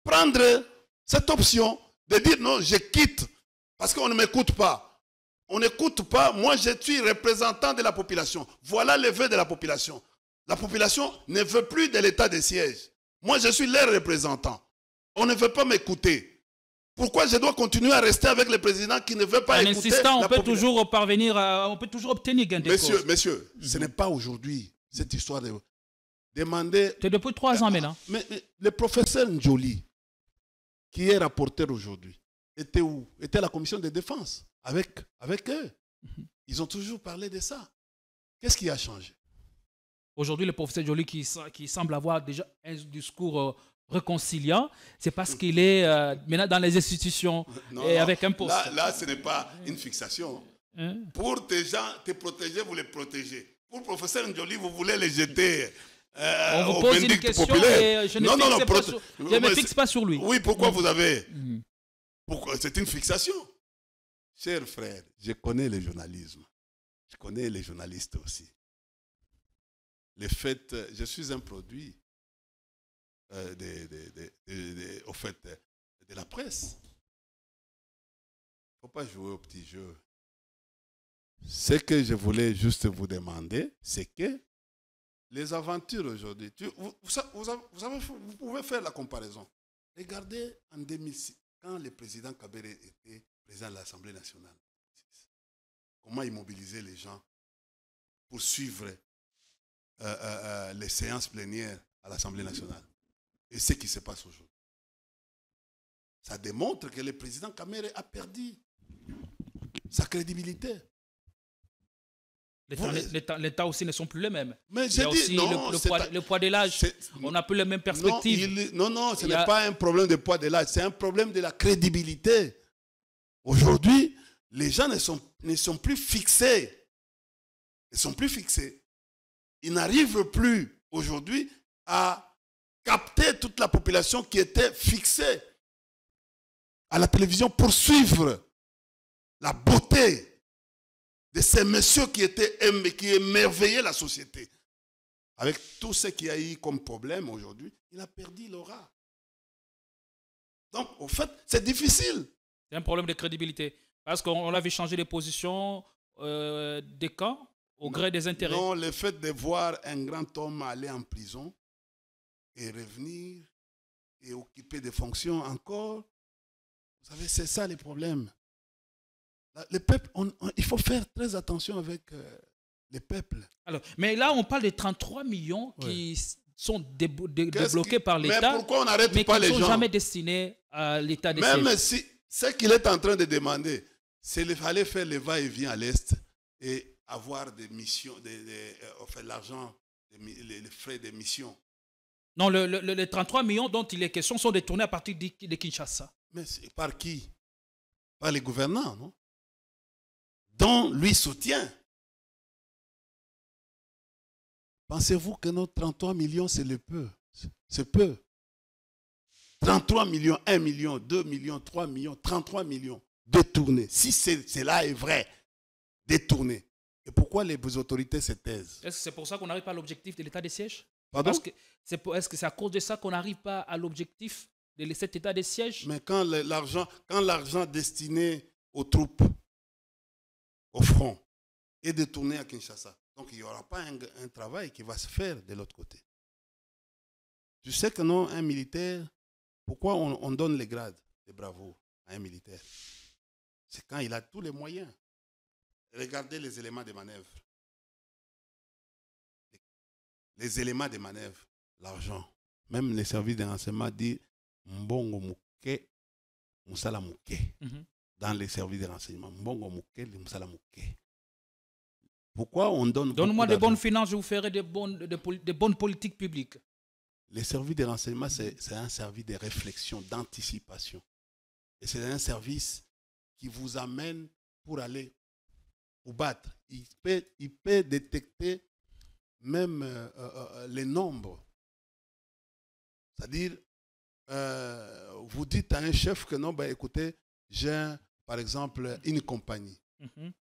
prendre cette option de dire non, je quitte parce qu'on ne m'écoute pas. On n'écoute pas, moi je suis représentant de la population. Voilà le vœu de la population. La population ne veut plus de l'état de siège. Moi je suis leur représentant. On ne veut pas m'écouter. Pourquoi je dois continuer à rester avec le président qui ne veut pas écouter la population? En insistant, on peut toujours parvenir on peut toujours obtenir gain de cause. Messieurs, ce n'est pas aujourd'hui cette histoire de demander... C'est depuis 3 ans maintenant. Mais le professeur Njoli, qui est rapporteur aujourd'hui, était où? Était à la commission de défense, avec eux. Ils ont toujours parlé de ça. Qu'est-ce qui a changé? Aujourd'hui, le professeur Njoli qui semble avoir déjà un discours réconciliant, c'est parce qu'il est maintenant dans les institutions et avec un poste. Là, ce n'est pas une fixation. Pour tes gens, te protéger, vous les protégez. Pour le professeur Njoli, vous voulez les jeter... on vous pose une question et je ne me fixe pas sur lui. Oui, pourquoi vous avez... C'est une fixation. Chers frères, je connais le journalisme. Je connais les journalistes aussi. Le fait, je suis un produit au fait, de la presse. Il ne faut pas jouer au petit jeu. Ce que je voulais juste vous demander, c'est que les aventures aujourd'hui, vous pouvez faire la comparaison. Regardez en 2006, quand le président Kabore était président de l'Assemblée nationale, comment il mobilisait les gens pour suivre les séances plénières à l'Assemblée nationale. Et ce qui se passe aujourd'hui. Ça démontre que le président Kabore a perdu sa crédibilité. Les temps aussi ne sont plus les mêmes. Mais il y a aussi le poids de l'âge. On n'a plus les mêmes perspectives. Non, ce n'est pas un problème de poids de l'âge, c'est un problème de la crédibilité. Aujourd'hui, les gens ne sont plus fixés. Ils ne sont plus fixés. Ils n'arrivent plus aujourd'hui à capter toute la population qui était fixée à la télévision pour suivre la beauté de ces messieurs qui émerveillaient la société. Avec tout ce qu'il y a eu comme problème aujourd'hui, il a perdu l'aura. Donc, au fait, c'est difficile. C'est un problème de crédibilité. Parce qu'on avait changé les positions des camps au gré des intérêts. Non, le fait de voir un grand homme aller en prison et revenir et occuper des fonctions encore, vous savez, c'est ça le problème. Le peuple, il faut faire très attention avec le peuple. Alors, mais là, on parle de 33 millions qui sont débloqués par l'État, mais pourquoi on n'arrête pas les gens? Qui ne sont jamais destinés à l'État des sièges. Même si ce qu'il est en train de demander, c'est d'aller faire le va-et-vient à l'Est et avoir des missions, l'argent, les frais de mission. Non, les 33 millions dont il est question sont détournés à partir de Kinshasa. Mais par qui? Par les gouvernants, non? Dont lui soutient. Pensez-vous que nos 33 millions, c'est le peu? C'est peu. 33 millions, 1 million, 2 millions, 3 millions, 33 millions détournés. Si cela est vrai, détournés. Et pourquoi les autorités se taisent? Est-ce que c'est pour ça qu'on n'arrive pas à l'objectif de l'état des sièges? Pardon? Est-ce que c'est à cause de ça qu'on n'arrive pas à l'objectif de cet état des sièges? Mais quand l'argent destiné aux troupes, au front, est détourné à Kinshasa, donc il n'y aura pas un travail qui va se faire de l'autre côté. Je sais que non, un militaire, pourquoi on donne les grades de bravoure à un militaire? C'est quand il a tous les moyens. Regardez les éléments de manœuvre. Les éléments de manœuvre, l'argent. Même les services de renseignement disent Mbongo Mouké, Moussala Mouké. Dans les services de renseignement, Mbongo Mouké, Moussala Mouké. Pourquoi on donne... Donne-moi des bonnes finances, je vous ferai des bonnes politiques publiques. Les services de renseignement, c'est un service de réflexion, d'anticipation. Et c'est un service qui vous amène pour aller vous battre. Il peut détecter même les nombres. C'est-à-dire, vous dites à un chef que non, ben, écoutez, j'ai par exemple une compagnie.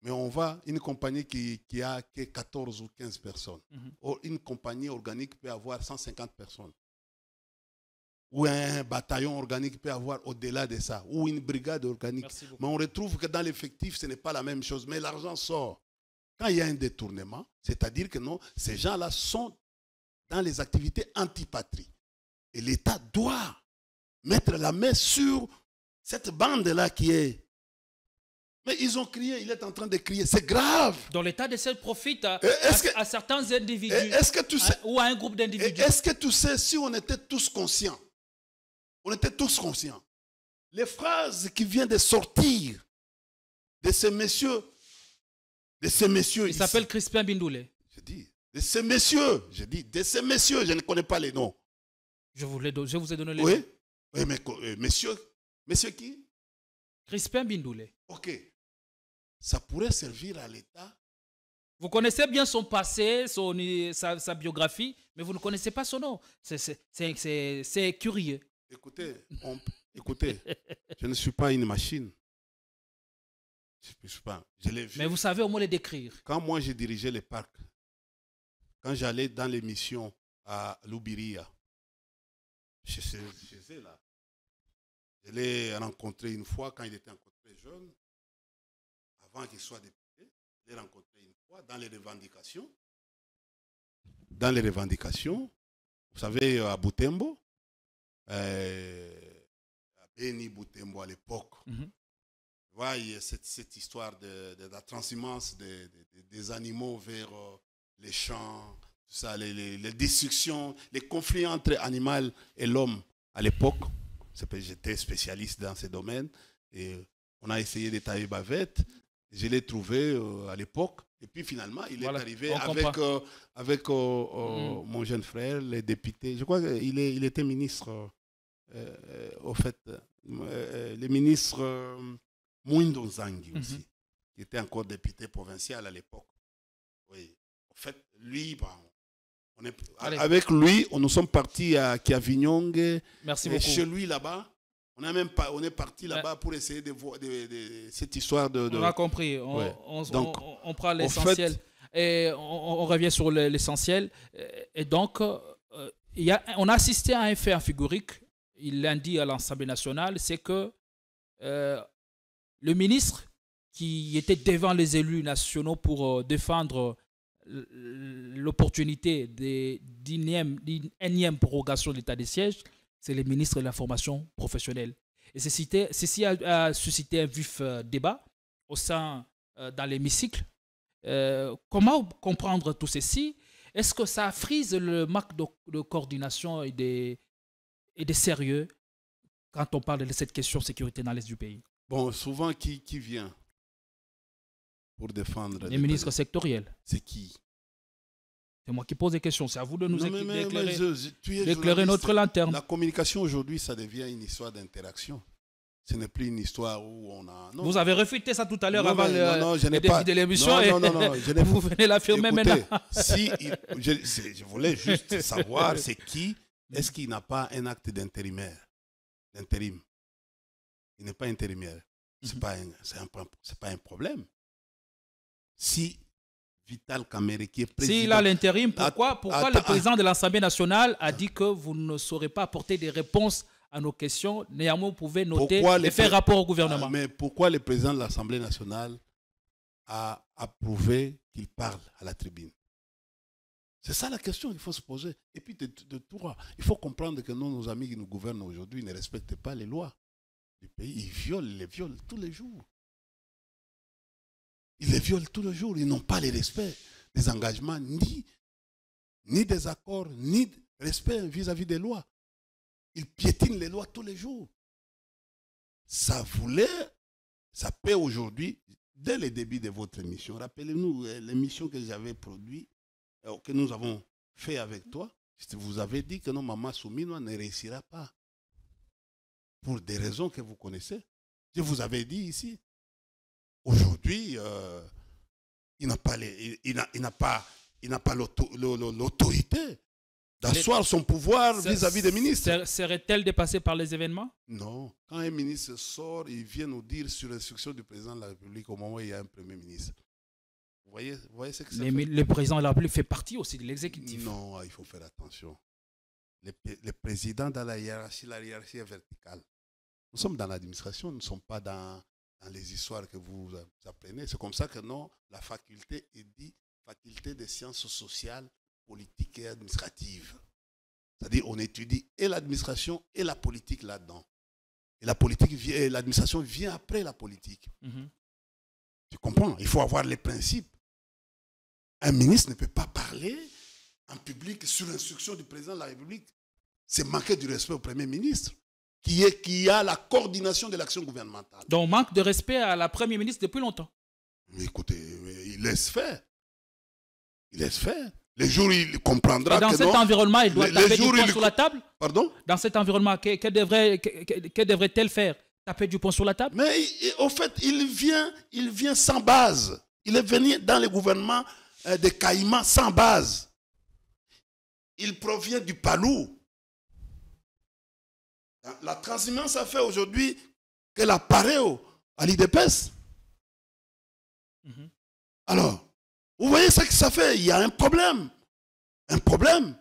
Mais on va, une compagnie qui a que 14 ou 15 personnes. Or, une compagnie organique peut avoir 150 personnes. Ou un bataillon organique peut avoir au-delà de ça. Ou une brigade organique. Mais on retrouve que dans l'effectif, ce n'est pas la même chose. Mais l'argent sort. Quand il y a un détournement, c'est-à-dire que non, ces gens-là sont dans les activités antipatrie. Et l'État doit mettre la main sur cette bande-là qui est... Mais ils ont crié, il est en train de crier. C'est grave. Donc l'État décide profite à certains individus ou à un groupe d'individus. Est-ce que tu sais, si on était tous conscients, les phrases qui viennent de sortir de ces messieurs il s'appelle Crispin Bindoulé. Je dis, de ces messieurs, je ne connais pas les noms. Je vous ai donné les noms. Oui, mais messieurs qui? Crispin Bindoulé. Ok. Ça pourrait servir à l'État. Vous connaissez bien son passé, sa biographie, mais vous ne connaissez pas son nom. C'est curieux. Écoutez, je ne suis pas une machine. Je l'ai vu. Mais vous savez au moins les décrire. Quand moi j'ai dirigé les parcs, quand j'allais dans les missions à Loubiria, chez eux là, je l'ai rencontré une fois quand il était encore très jeune, avant qu'il soit député. Je l'ai rencontré une fois dans les revendications. Vous savez, à Butembo, à Beni Butembo à l'époque, vous voyez cette histoire de la transhumance des animaux vers les champs, tout ça, les destructions, les conflits entre animal et l'homme à l'époque. J'étais spécialiste dans ces domaines et on a essayé d'étaler bavette. Je l'ai trouvé à l'époque et puis finalement il est arrivé avec mon jeune frère, les députés. Je crois qu'il était ministre, au fait, le ministre Mwindo Nzangi aussi, qui était encore député provincial à l'époque. Oui, en fait, lui, avec lui, nous sommes partis à Kiavinyonge. Merci beaucoup. Chez lui là-bas, on est parti là-bas pour essayer de voir cette histoire de... On a compris. On prend l'essentiel et on revient sur l'essentiel. Et donc, on a assisté à un fait figurique. Il l'a dit à l'Assemblée nationale, c'est que le ministre qui était devant les élus nationaux pour défendre l'opportunité d'une énième prorogation de l'état des sièges, c'est le ministre de la formation professionnelle. Et ceci a suscité un vif débat dans l'hémicycle. Comment comprendre tout ceci? Est-ce que ça frise le manque de coordination et de sérieux quand on parle de cette question de sécurité dans l'Est du pays? Bon, souvent, qui vient pour défendre les ministres sectoriels? C'est qui? C'est moi qui pose des questions. C'est à vous de nous éclairer notre lanterne. La communication aujourd'hui, ça devient une histoire d'interaction. Ce n'est plus une histoire où on a... Non. Vous avez réfuté ça tout à l'heure avant le début de l'émission. Non, vous venez l'affirmer maintenant. Je voulais juste savoir c'est qui. Est-ce qu'il n'a pas un acte d'intérim? Il n'est pas intérimaire. Ce n'est pas un problème. Si Vital Kamerhe qui est président... S'il a l'intérim, pourquoi le président de l'Assemblée nationale a dit que vous ne saurez pas apporter des réponses à nos questions? Néanmoins, vous pouvez noter et faire rapport au gouvernement. Mais pourquoi le président de l'Assemblée nationale a approuvé qu'il parle à la tribune? C'est ça la question qu'il faut se poser. Et puis, de tout, il faut comprendre que nos amis qui nous gouvernent aujourd'hui ne respectent pas les lois du pays. Ils les violent tous les jours. Ils n'ont pas le respect des engagements, ni des accords, ni de respect vis-à-vis des lois. Ils piétinent les lois tous les jours. Ça peut aujourd'hui dès le début de votre émission, rappelez-nous l'émission que j'avais produite, que nous avons fait avec toi. Vous avez dit que non, Maman Souminois ne réussira pas. Pour des raisons que vous connaissez. Je vous avais dit ici. Aujourd'hui, il n'a pas l'autorité d'asseoir son pouvoir vis-à-vis des ministres. Serait-elle dépassée par les événements? Non. Quand un ministre sort, il vient nous dire sur l'instruction du président de la République au moment où il y a un premier ministre. Vous voyez ce que ça fait? Le président de la République fait partie aussi de l'exécutif. Non, il faut faire attention. Les présidents dans la hiérarchie est verticale. Nous sommes dans l'administration, nous ne sommes pas dans les histoires que vous apprenez. C'est comme ça que non, la faculté est dit faculté des sciences sociales, politiques et administratives. C'est-à-dire on étudie et l'administration et la politique là-dedans. Et l'administration vient après la politique. Tu comprends? Il faut avoir les principes. Un ministre ne peut pas parler en public sur l'instruction du président de la République. C'est manquer du respect au Premier ministre, qui a la coordination de l'action gouvernementale. Donc, manque de respect à la Première ministre depuis longtemps. Mais écoutez, il laisse faire. Il laisse faire. Les jours où il comprendra que dans cet environnement, il doit taper du poing sur la table? Pardon? Dans cet environnement, que devrait-elle faire? Taper du poing sur la table? Mais au fait, il vient sans base. Il est venu dans le gouvernement de Caïmans sans base. Il provient du Palou. La transhumance a fait aujourd'hui qu'elle apparaît à l'IDPS. Alors, vous voyez ce que ça fait? Il y a un problème. Un problème.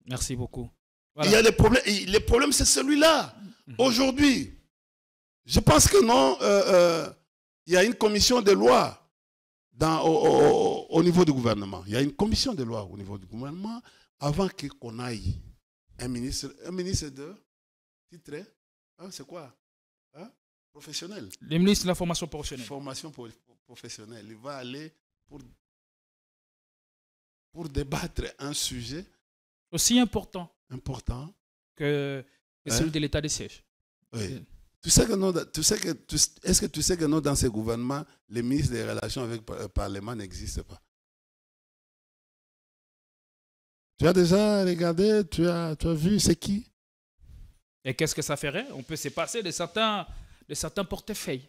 Merci beaucoup. Voilà. Il y a des problèmes. Le problème, c'est celui-là. Aujourd'hui, je pense que non, il y a une commission de loi au niveau du gouvernement. Il y a une commission de loi au niveau du gouvernement avant qu'on aille un ministre de titré, c'est quoi? Professionnel. Le ministre de la formation professionnelle. Formation professionnelle. Il va aller pour débattre un sujet aussi important que celui de l'état de siège. Oui. Est-ce que tu sais que non, dans ce gouvernement, les ministres des relations avec le Parlement n'existent pas? Tu as déjà regardé, tu as vu c'est qui? Et qu'est-ce que ça ferait? On peut se passer de certains portefeuilles.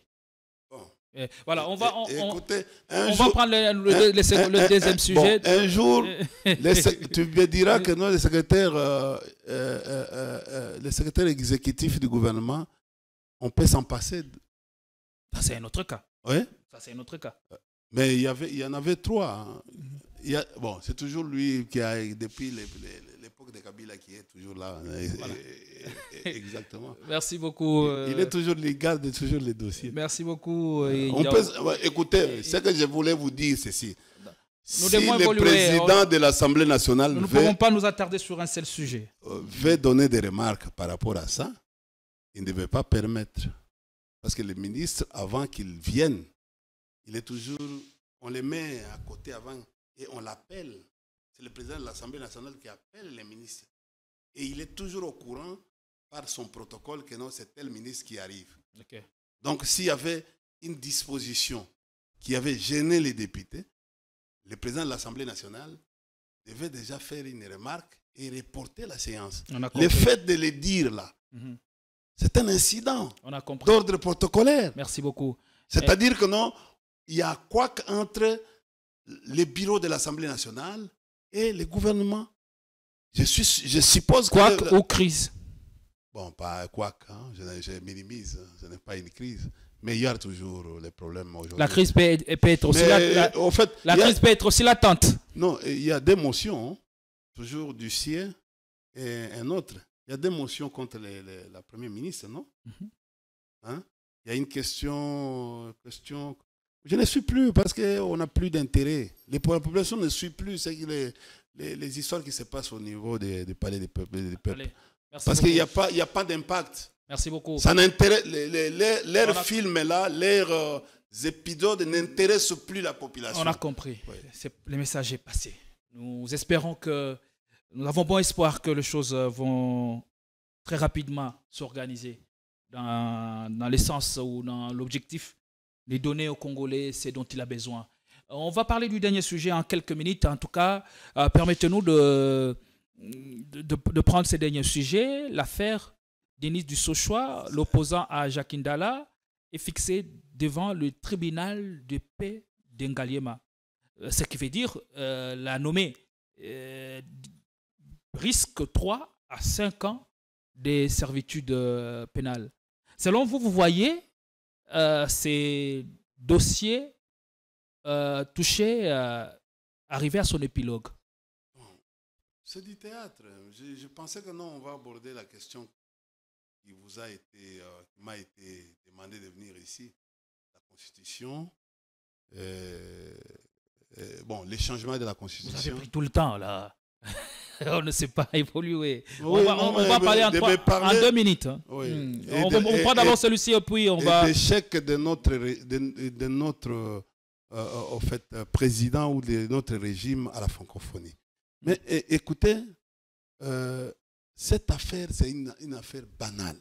Bon. Et voilà, on va prendre le deuxième sujet. Bon, un jour, tu me diras que non, le secrétaire exécutif du gouvernement, on peut s'en passer. Ça, c'est un autre cas. Oui? Ça, c'est un autre cas. Mais il y en avait trois. Hein. Bon, c'est toujours lui qui a, depuis l'époque de Kabila, qui est toujours là. Voilà. Exactement. Merci beaucoup. Il est toujours, il garde toujours les dossiers. Merci beaucoup. Écoutez, ce que je voulais vous dire, c'est si le président de l'Assemblée nationale nous ne pouvons pas nous attarder sur un seul sujet. Veut donner des remarques par rapport à ça, il ne devait pas permettre. Parce que les ministres, avant qu'ils viennent, il est toujours, on les met à côté avant et on l'appelle. C'est le président de l'Assemblée nationale qui appelle les ministres. Et il est toujours au courant par son protocole que non, c'est tel ministre qui arrive. Okay. Donc, s'il y avait une disposition qui avait gêné les députés, le président de l'Assemblée nationale devait déjà faire une remarque et reporter la séance. Le fait de le dire là, c'est un incident d'ordre protocolaire. Merci beaucoup. C'est-à-dire que non, il y a quoi entre les bureaux de l'Assemblée nationale et le gouvernement. Je suppose que... Quoique ou crise? Bon, pas quoique, hein, je minimise, ce n'est pas une crise. Mais il y a toujours les problèmes aujourd'hui. La crise peut être aussi crise peut être aussi latente. Non, il y a des motions, toujours du sien et un autre. Il y a des motions contre la première ministre, non? Hein? Il y a une question... Je ne suis plus parce qu'on n'a plus d'intérêt. La population ne suit plus les histoires qui se passent au niveau du palais des peuples. Parce qu'il n'y a pas d'impact. Merci beaucoup. Ça n'intéresse, leurs films là, leurs épisodes n'intéressent plus la population. On a compris. Oui. Le message est passé. Nous espérons que... Nous avons bon espoir que les choses vont très rapidement s'organiser dans le sens ou dans l'objectif les donner aux Congolais, c'est dont il a besoin. On va parler du dernier sujet en quelques minutes. En tout cas, permettez-nous de prendre ces derniers sujets. L'affaire Denis Dussochoa, l'opposant à Jacques Ndala, est fixée devant le tribunal de paix d'Ngaliema. Ce qui veut dire la nommée risque 3 à 5 ans de servitude pénale. Selon vous, vous voyez ces dossiers touchés arriver à son épilogue? C'est du théâtre. Je pensais que non, on va aborder la question qui m'a été demandé de venir ici. La Constitution. Bon, les changements de la Constitution. Vous avez pris tout le temps, là. On ne sait pas évoluer. Oui, on va parler en 2 minutes. Hein. Oui. On prend d'abord celui-ci et puis on va... L'échec de notre au fait, président ou de notre régime à la francophonie. Mais écoutez, cette affaire, c'est une affaire banale.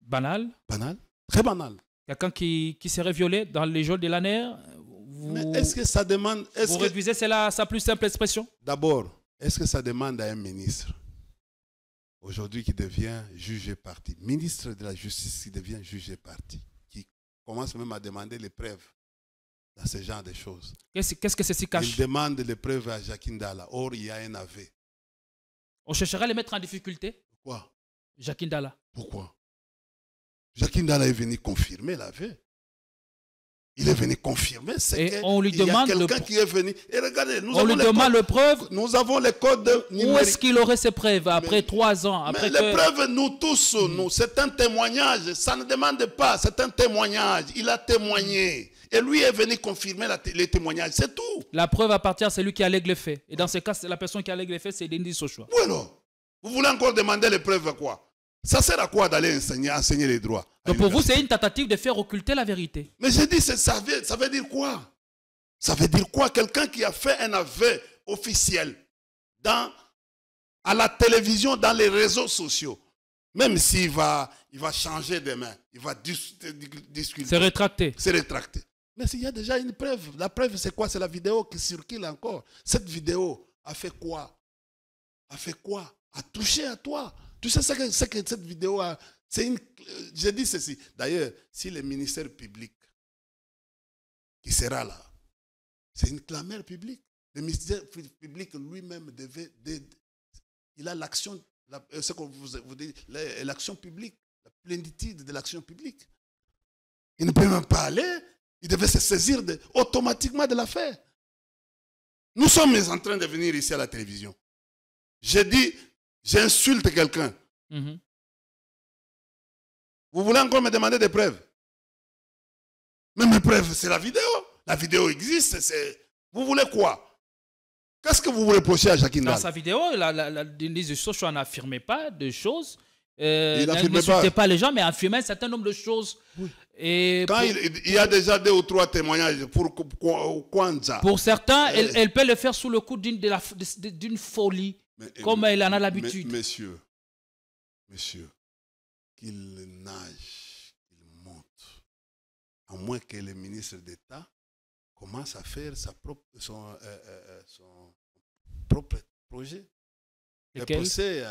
Banale? Banale? Très banale. Quelqu'un qui serait violé dans les geôles de l'ANR? Mais est-ce que ça demande... Vous réduisez sa plus simple expression? D'abord, est-ce que ça demande à un ministre, aujourd'hui qui devient juge et partie, ministre de la Justice qui devient juge et partie, qui commence même à demander les preuves dans ce genre de choses? Qu'est-ce que ceci cache? Il demande les preuves à Jacques Ndala. Or, il y a un aveu. On cherchera à les mettre en difficulté? Pourquoi? Jacques Ndala. Pourquoi? Jacques Ndala est venu confirmer l'aveu. Il est venu confirmer. On lui demande il y a quelqu'un qui est venu. Et regardez, on lui demande les preuves. Nous avons les codes numériques. Où est-ce qu'il aurait ces preuves après 3 ans? Après les preuves, nous tous, c'est un témoignage. Ça ne demande pas, c'est un témoignage. Il a témoigné. Et lui est venu confirmer les témoignages. C'est tout. La preuve appartient à celui qui allègue les faits. Et dans ce cas, la personne qui allègue les faits, c'est Denis Dussochoa. Oui, alors. Vous voulez encore demander les preuves à quoi? Ça sert à quoi d'aller enseigner les droits? Donc pour vous, c'est une tentative de faire occulter la vérité. Mais j'ai dit, ça veut dire quoi? Ça veut dire quoi? Quelqu'un qui a fait un aveu officiel à la télévision, dans les réseaux sociaux, même s'il va changer de main, il va discuter. C'est rétracté. C'est rétracté. Mais s'il y a déjà une preuve, la preuve c'est quoi? C'est la vidéo qui circule encore. Cette vidéo a fait quoi? A fait quoi? A touché à toi. Tu sais ce que cette vidéo a... J'ai dit ceci. D'ailleurs, si le ministère public qui sera là, c'est une clameur publique. Le ministère public lui-même il a l'action, ce que vous dites, l'action publique, la plénitude de l'action publique. Il ne peut même pas aller. Il devait se saisir automatiquement de l'affaire. Nous sommes en train de venir ici à la télévision. J'ai dit, j'insulte quelqu'un. Vous voulez encore me demander des preuves? Mais mes preuves, c'est la vidéo. La vidéo existe. Vous voulez quoi? Qu'est-ce que vous vous reprochez à Jacques Ndala? Dans sa vidéo, Denis Dussochoa n'affirmait pas de choses. Il n'insultait pas les gens, mais affirmait un certain nombre de choses. Oui. Et quand il y a déjà 2 ou 3 témoignages pour Kwanza. Pour certains, elle peut le faire sous le coup d'une folie, comme elle en a l'habitude. Messieurs, qu'il nage, qu'il monte, à moins que le ministre d'État commence à faire son propre projet. Le procès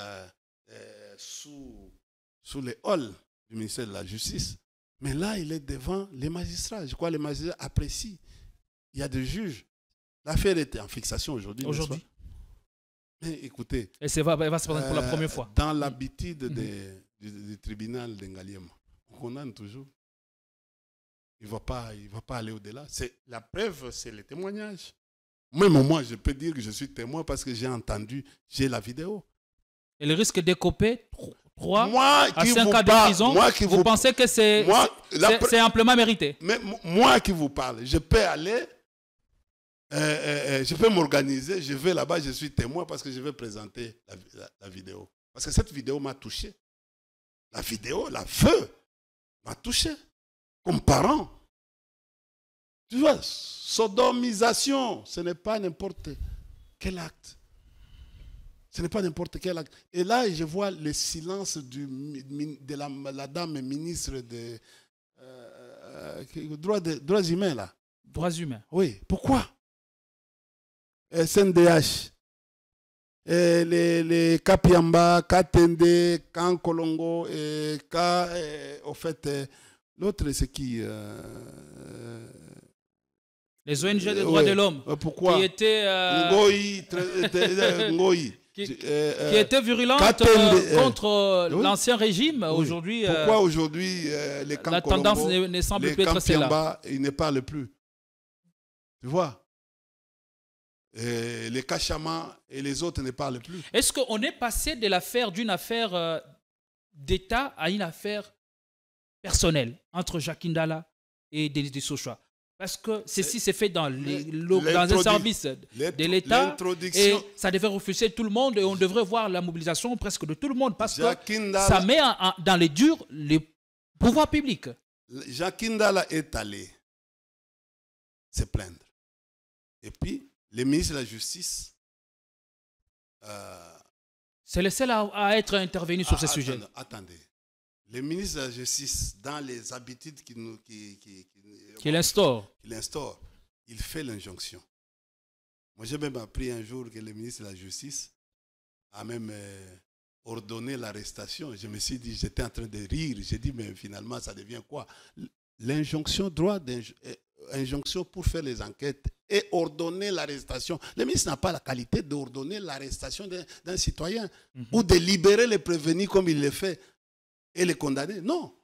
sous les halls du ministère de la Justice. Mais là, il est devant les magistrats. Je crois que les magistrats apprécient. Il y a des juges. L'affaire était en fixation aujourd'hui. Mais écoutez. Et elle va se présenter pour la première fois. Dans l'habitude du tribunal d'Ngaliema, on condamne toujours. Il ne va pas aller au-delà. La preuve, c'est le témoignage. Même moi, je peux dire que je suis témoin parce que j'ai la vidéo. Et le risque d'écoper 3 à 5 ans de prison, vous pensez que c'est amplement mérité? Mais moi qui vous parle, je peux aller, je peux m'organiser, je vais là-bas, je suis témoin parce que je vais présenter la vidéo. Parce que cette vidéo m'a touché. La vidéo, la feu, m'a touché. Comme parent. Tu vois, sodomisation, ce n'est pas n'importe quel acte. Ce n'est pas n'importe quel acte. Et là, je vois le silence de la dame ministre droits humains, là. Droits humains. Oui, pourquoi SNDH, les Kapiamba, Katende, Kankolongo, au fait, l'autre c'est qui les ONG des droits de l'homme. Pourquoi qui étaient Ngoyi, qui étaient virulentes contre l'ancien régime. Oui. Aujourd'hui, pourquoi aujourd'hui les Kankolongo, la tendance ne semble plus être celle-là. Ils ne parlent plus. Tu vois, les Kachama et les autres ne parlent plus. Est-ce qu'on est passé d'une affaire d'État à une affaire personnelle entre Jacques Ndala et Denis Dissouchoua? Parce que ceci s'est fait dans un service de l'État et ça devait refuser tout le monde et on devrait voir la mobilisation presque de tout le monde parce que ça met dans les durs les pouvoirs publics. Jacques Ndala est allé se plaindre. Et puis, le ministre de la Justice... c'est le seul à être intervenu sur ce sujet. Attendez. Le ministre de la Justice, dans les habitudes qu'il instaure, il fait l'injonction. Moi, j'ai même appris un jour que le ministre de la Justice a même ordonné l'arrestation. Je me suis dit, j'étais en train de rire. J'ai dit, mais finalement, ça devient quoi? L'injonction, droit d'injonction pour faire les enquêtes et ordonner l'arrestation. Le ministre n'a pas la qualité d'ordonner l'arrestation d'un citoyen ou de libérer les prévenus comme il le fait et les condamner. Non.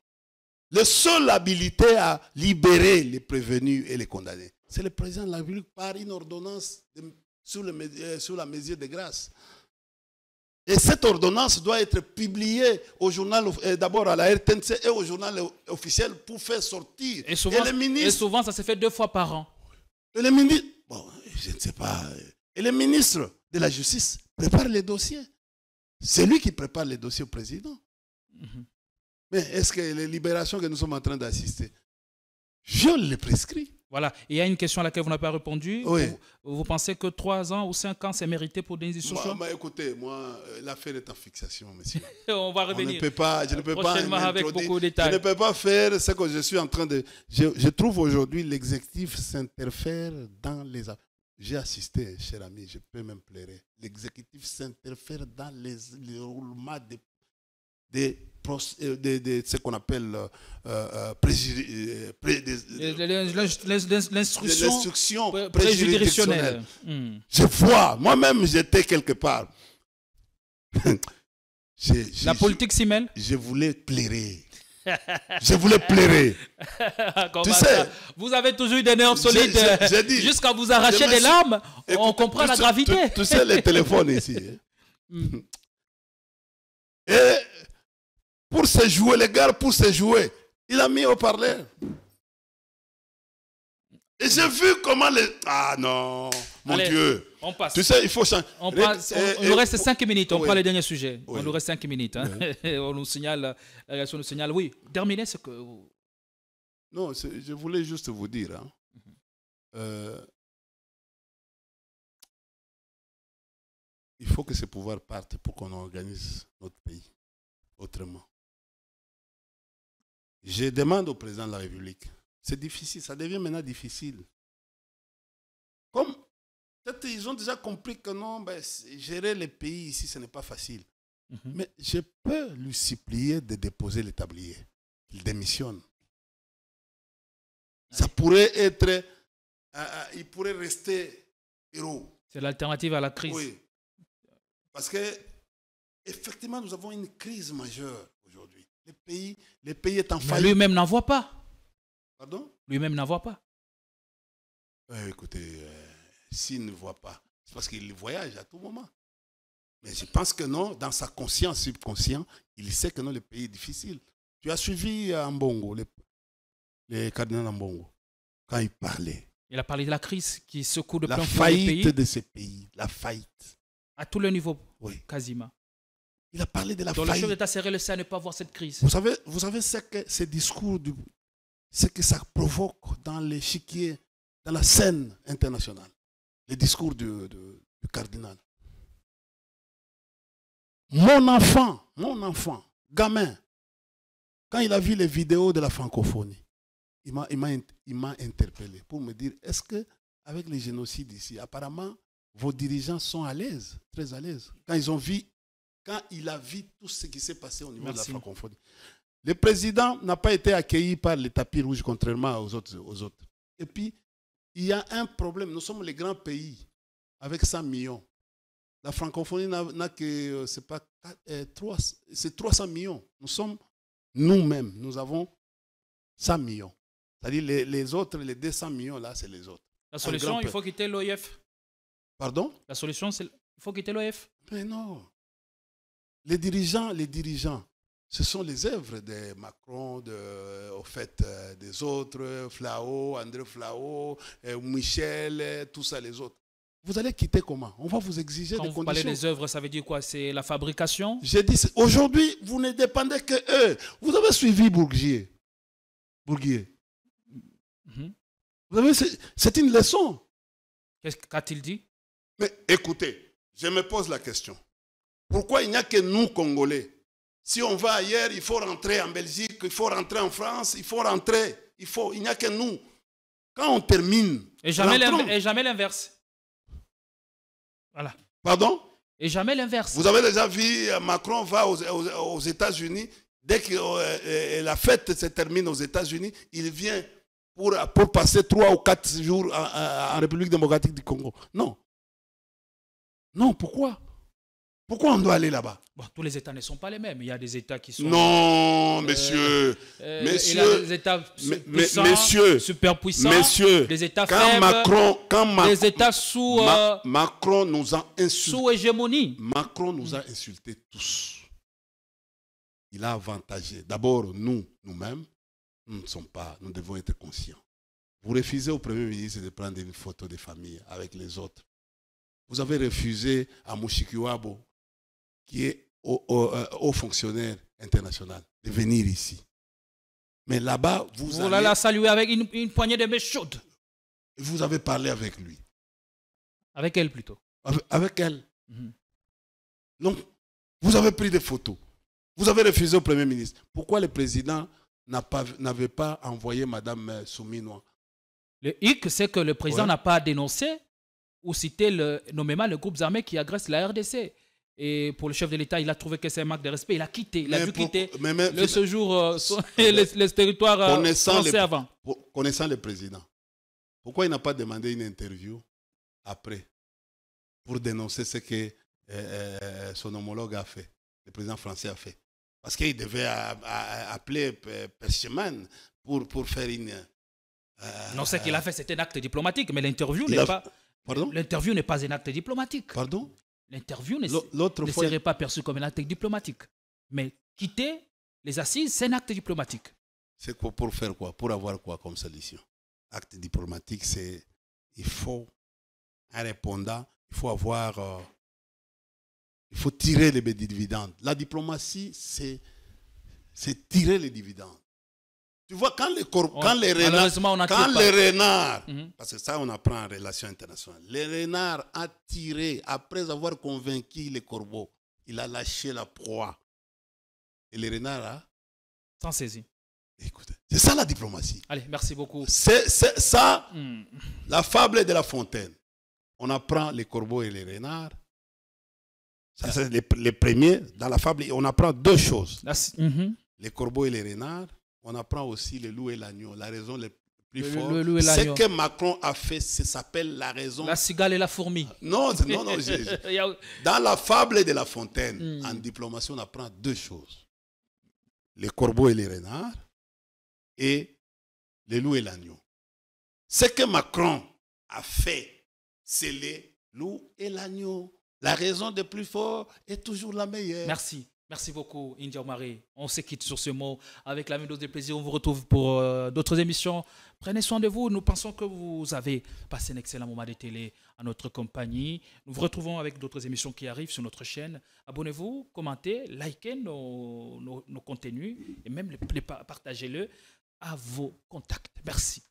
Le seul habilité à libérer les prévenus et les condamner, c'est le président de la République par une ordonnance sous la mesure de grâce. Et cette ordonnance doit être publiée au journal, d'abord à la RTNC et au journal officiel pour faire sortir. Et souvent ça se fait 2 fois par an. Et le ministre, bon, je ne sais pas. Et le ministre de la Justice prépare les dossiers. C'est lui qui prépare les dossiers au président. Mais est-ce que les libérations que nous sommes en train d'assister violent les prescrits? Voilà. Il y a une question à laquelle vous n'avez pas répondu. Oui. Vous pensez que 3 ans ou 5 ans, c'est mérité pour Denis Dissouchoua? Écoutez, moi, l'affaire est en fixation, monsieur. On va revenir. Je ne peux pas avec beaucoup de détails. Je ne peux pas faire ce que je suis en train de... Je trouve aujourd'hui l'exécutif s'interfère dans les affaires. J'ai assisté, cher ami, je peux même pleurer. L'exécutif s'interfère dans les roulements de ce qu'on appelle l'instruction préjuridictionnelle. Je vois, moi-même j'étais quelque part. La politique s'y mêle. Je voulais pleurer. Je voulais pleurer. Tu sais, vous avez toujours eu des nerfs solides. Jusqu'à vous arracher des larmes, on comprend la gravité. Tu sais, les téléphones ici. Et pour se jouer, les gars, pour se jouer, il a mis au parleur. Et j'ai vu comment les... Ah non, mon Dieu. On passe. Tu sais, il faut changer. Il nous reste 5 minutes. On prend les derniers sujets. Oui. On nous reste 5 minutes. Hein. Oui. On nous signale, la réaction nous signale. Oui, terminez ce que... Non, je voulais juste vous dire. Il faut que ces pouvoirs partent pour qu'on organise notre pays autrement. Je demande au président de la République. C'est difficile, ça devient maintenant difficile. Comme peut-être ils ont déjà compris que non, gérer les pays ici, ce n'est pas facile. Mais je peux lui supplier de déposer le tablier. Il démissionne. Ça pourrait être... il pourrait rester héros. C'est l'alternative à la crise. Oui. Parce que, effectivement, nous avons une crise majeure aujourd'hui. Le pays est en faillite. Mais lui-même n'en voit pas. Pardon? Lui-même n'en voit pas. Écoutez, s'il ne voit pas, c'est parce qu'il voyage à tout moment. Mais je pense que non, dans sa conscience subconsciente, il sait que non, le pays est difficile. Tu as suivi Ambongo, les cardinaux Ambongo, quand il parlait. Il a parlé de la crise qui secoue de plein fouet le pays. La faillite de ce pays, la faillite. À tous les niveaux, oui. Quasiment. Il a parlé de la Donc faillite. le chef d'État serait le seul à ne pas voir cette crise. Vous savez ce que ces discours, ce que ça provoque dans l'échiquier, dans la scène internationale. Les discours du cardinal. Mon enfant, gamin, quand il a vu les vidéos de la francophonie, il m'a interpellé pour me dire, est-ce que avec les génocides ici, apparemment, vos dirigeants sont à l'aise, très à l'aise, quand il a vu tout ce qui s'est passé au niveau de la francophonie. Le président n'a pas été accueilli par les tapis rouges, contrairement aux autres. Et puis, il y a un problème. Nous sommes les grands pays avec 100 millions. La francophonie n'a que, c'est 300 millions. Nous sommes nous-mêmes, nous avons 100 millions. C'est-à-dire les autres, les 200 millions, là, c'est les autres. La solution, il faut quitter l'OIF. Pardon? La solution, c'est il faut quitter l'OIF. Mais non. Les dirigeants, ce sont les œuvres de Macron, des autres, Flao, André Flao, Michel, tout ça, les autres. Vous allez quitter comment? On va vous exiger des conditions. Quand vous parlez des œuvres, ça veut dire quoi? C'est la fabrication? J'ai dit, aujourd'hui, vous ne dépendez que eux. Vous avez suivi Bourguier. C'est une leçon. Qu'est-ce qu'a-t-il dit? Mais écoutez, je me pose la question. Pourquoi il n'y a que nous, Congolais? Si on va ailleurs, il faut rentrer en Belgique, il faut rentrer en France, il faut rentrer. Il n'y a que nous. Quand on termine... Et jamais l'inverse. Voilà. Pardon? Et jamais l'inverse. Vous avez déjà vu, Macron va aux États-Unis. Dès que la fête se termine aux États-Unis, il vient pour passer 3 ou 4 jours en République démocratique du Congo. Non. Non, pourquoi? Pourquoi on doit aller là-bas? Bon, tous les États ne sont pas les mêmes. Il y a des États qui sont... Non, monsieur. Il y a des États puissants, super puissants, des États faibles, des États sous... Macron nous a insultés. Sous hégémonie. Macron nous a insultés tous. Il a avantagé. D'abord, nous-mêmes, nous devons être conscients. Vous refusez au Premier ministre de prendre une photo de famille avec les autres. Vous avez refusé à Mushikiwabo, qui est haut fonctionnaire international, de venir ici. Mais là-bas, vous allez... la saluer avec une poignée de main chaude. Vous avez parlé avec lui. Avec elle plutôt. Avec elle. Donc, vous avez pris des photos. Vous avez refusé au Premier ministre. Pourquoi le président n'avait pas envoyé Mme Souminois? Le hic, c'est que le président n'a pas dénoncé ou cité nommément les groupes armés qui agressent la RDC. Et pour le chef de l'État, il a trouvé que c'est un manque de respect. Il a quitté. Il a dû quitter le séjour, les territoires français avant. Connaissant le président, pourquoi il n'a pas demandé une interview après pour dénoncer ce que son homologue a fait, le président français a fait? Parce qu'il devait appeler Percheman pour faire une... non, ce qu'il a fait, c'était un acte diplomatique, mais l'interview n'est pas... Pardon? L'interview n'est pas un acte diplomatique. Pardon? L'interview ne serait pas perçue comme un acte diplomatique. Mais quitter les assises, c'est un acte diplomatique. C'est pour faire quoi? Pour avoir quoi comme solution? Acte diplomatique, c'est... Il faut un répondant, il faut avoir... il faut tirer les dividendes. La diplomatie, c'est tirer les dividendes. Tu vois, quand les renards, parce que ça on apprend en relations internationales, les renards ont tiré, après avoir convaincu les corbeaux, il a lâché la proie. Et les renards s'en saisi. Écoutez, c'est ça la diplomatie. Allez, merci beaucoup. C'est ça, la fable de La Fontaine. On apprend les corbeaux et les renards. Ça, c'est les premiers. Dans la fable, on apprend 2 choses. Les corbeaux et les renards. On apprend aussi le loup et l'agneau. La raison la plus forte. Ce que Macron a fait, ça s'appelle la raison. La cigale et la fourmi. Non. Dans la fable de La Fontaine, en diplomatie, on apprend 2 choses. Les corbeaux et les renards et le loup et l'agneau. Ce que Macron a fait, c'est les loups et l'agneau. La raison de plus fort est toujours la meilleure. Merci. Merci beaucoup, India Omari. On se quitte sur ce mot. Avec la même dose de plaisir, on vous retrouve pour d'autres émissions. Prenez soin de vous. Nous pensons que vous avez passé un excellent moment de télé à notre compagnie. Nous vous retrouvons avec d'autres émissions qui arrivent sur notre chaîne. Abonnez-vous, commentez, likez nos contenus et même partagez-le à vos contacts. Merci.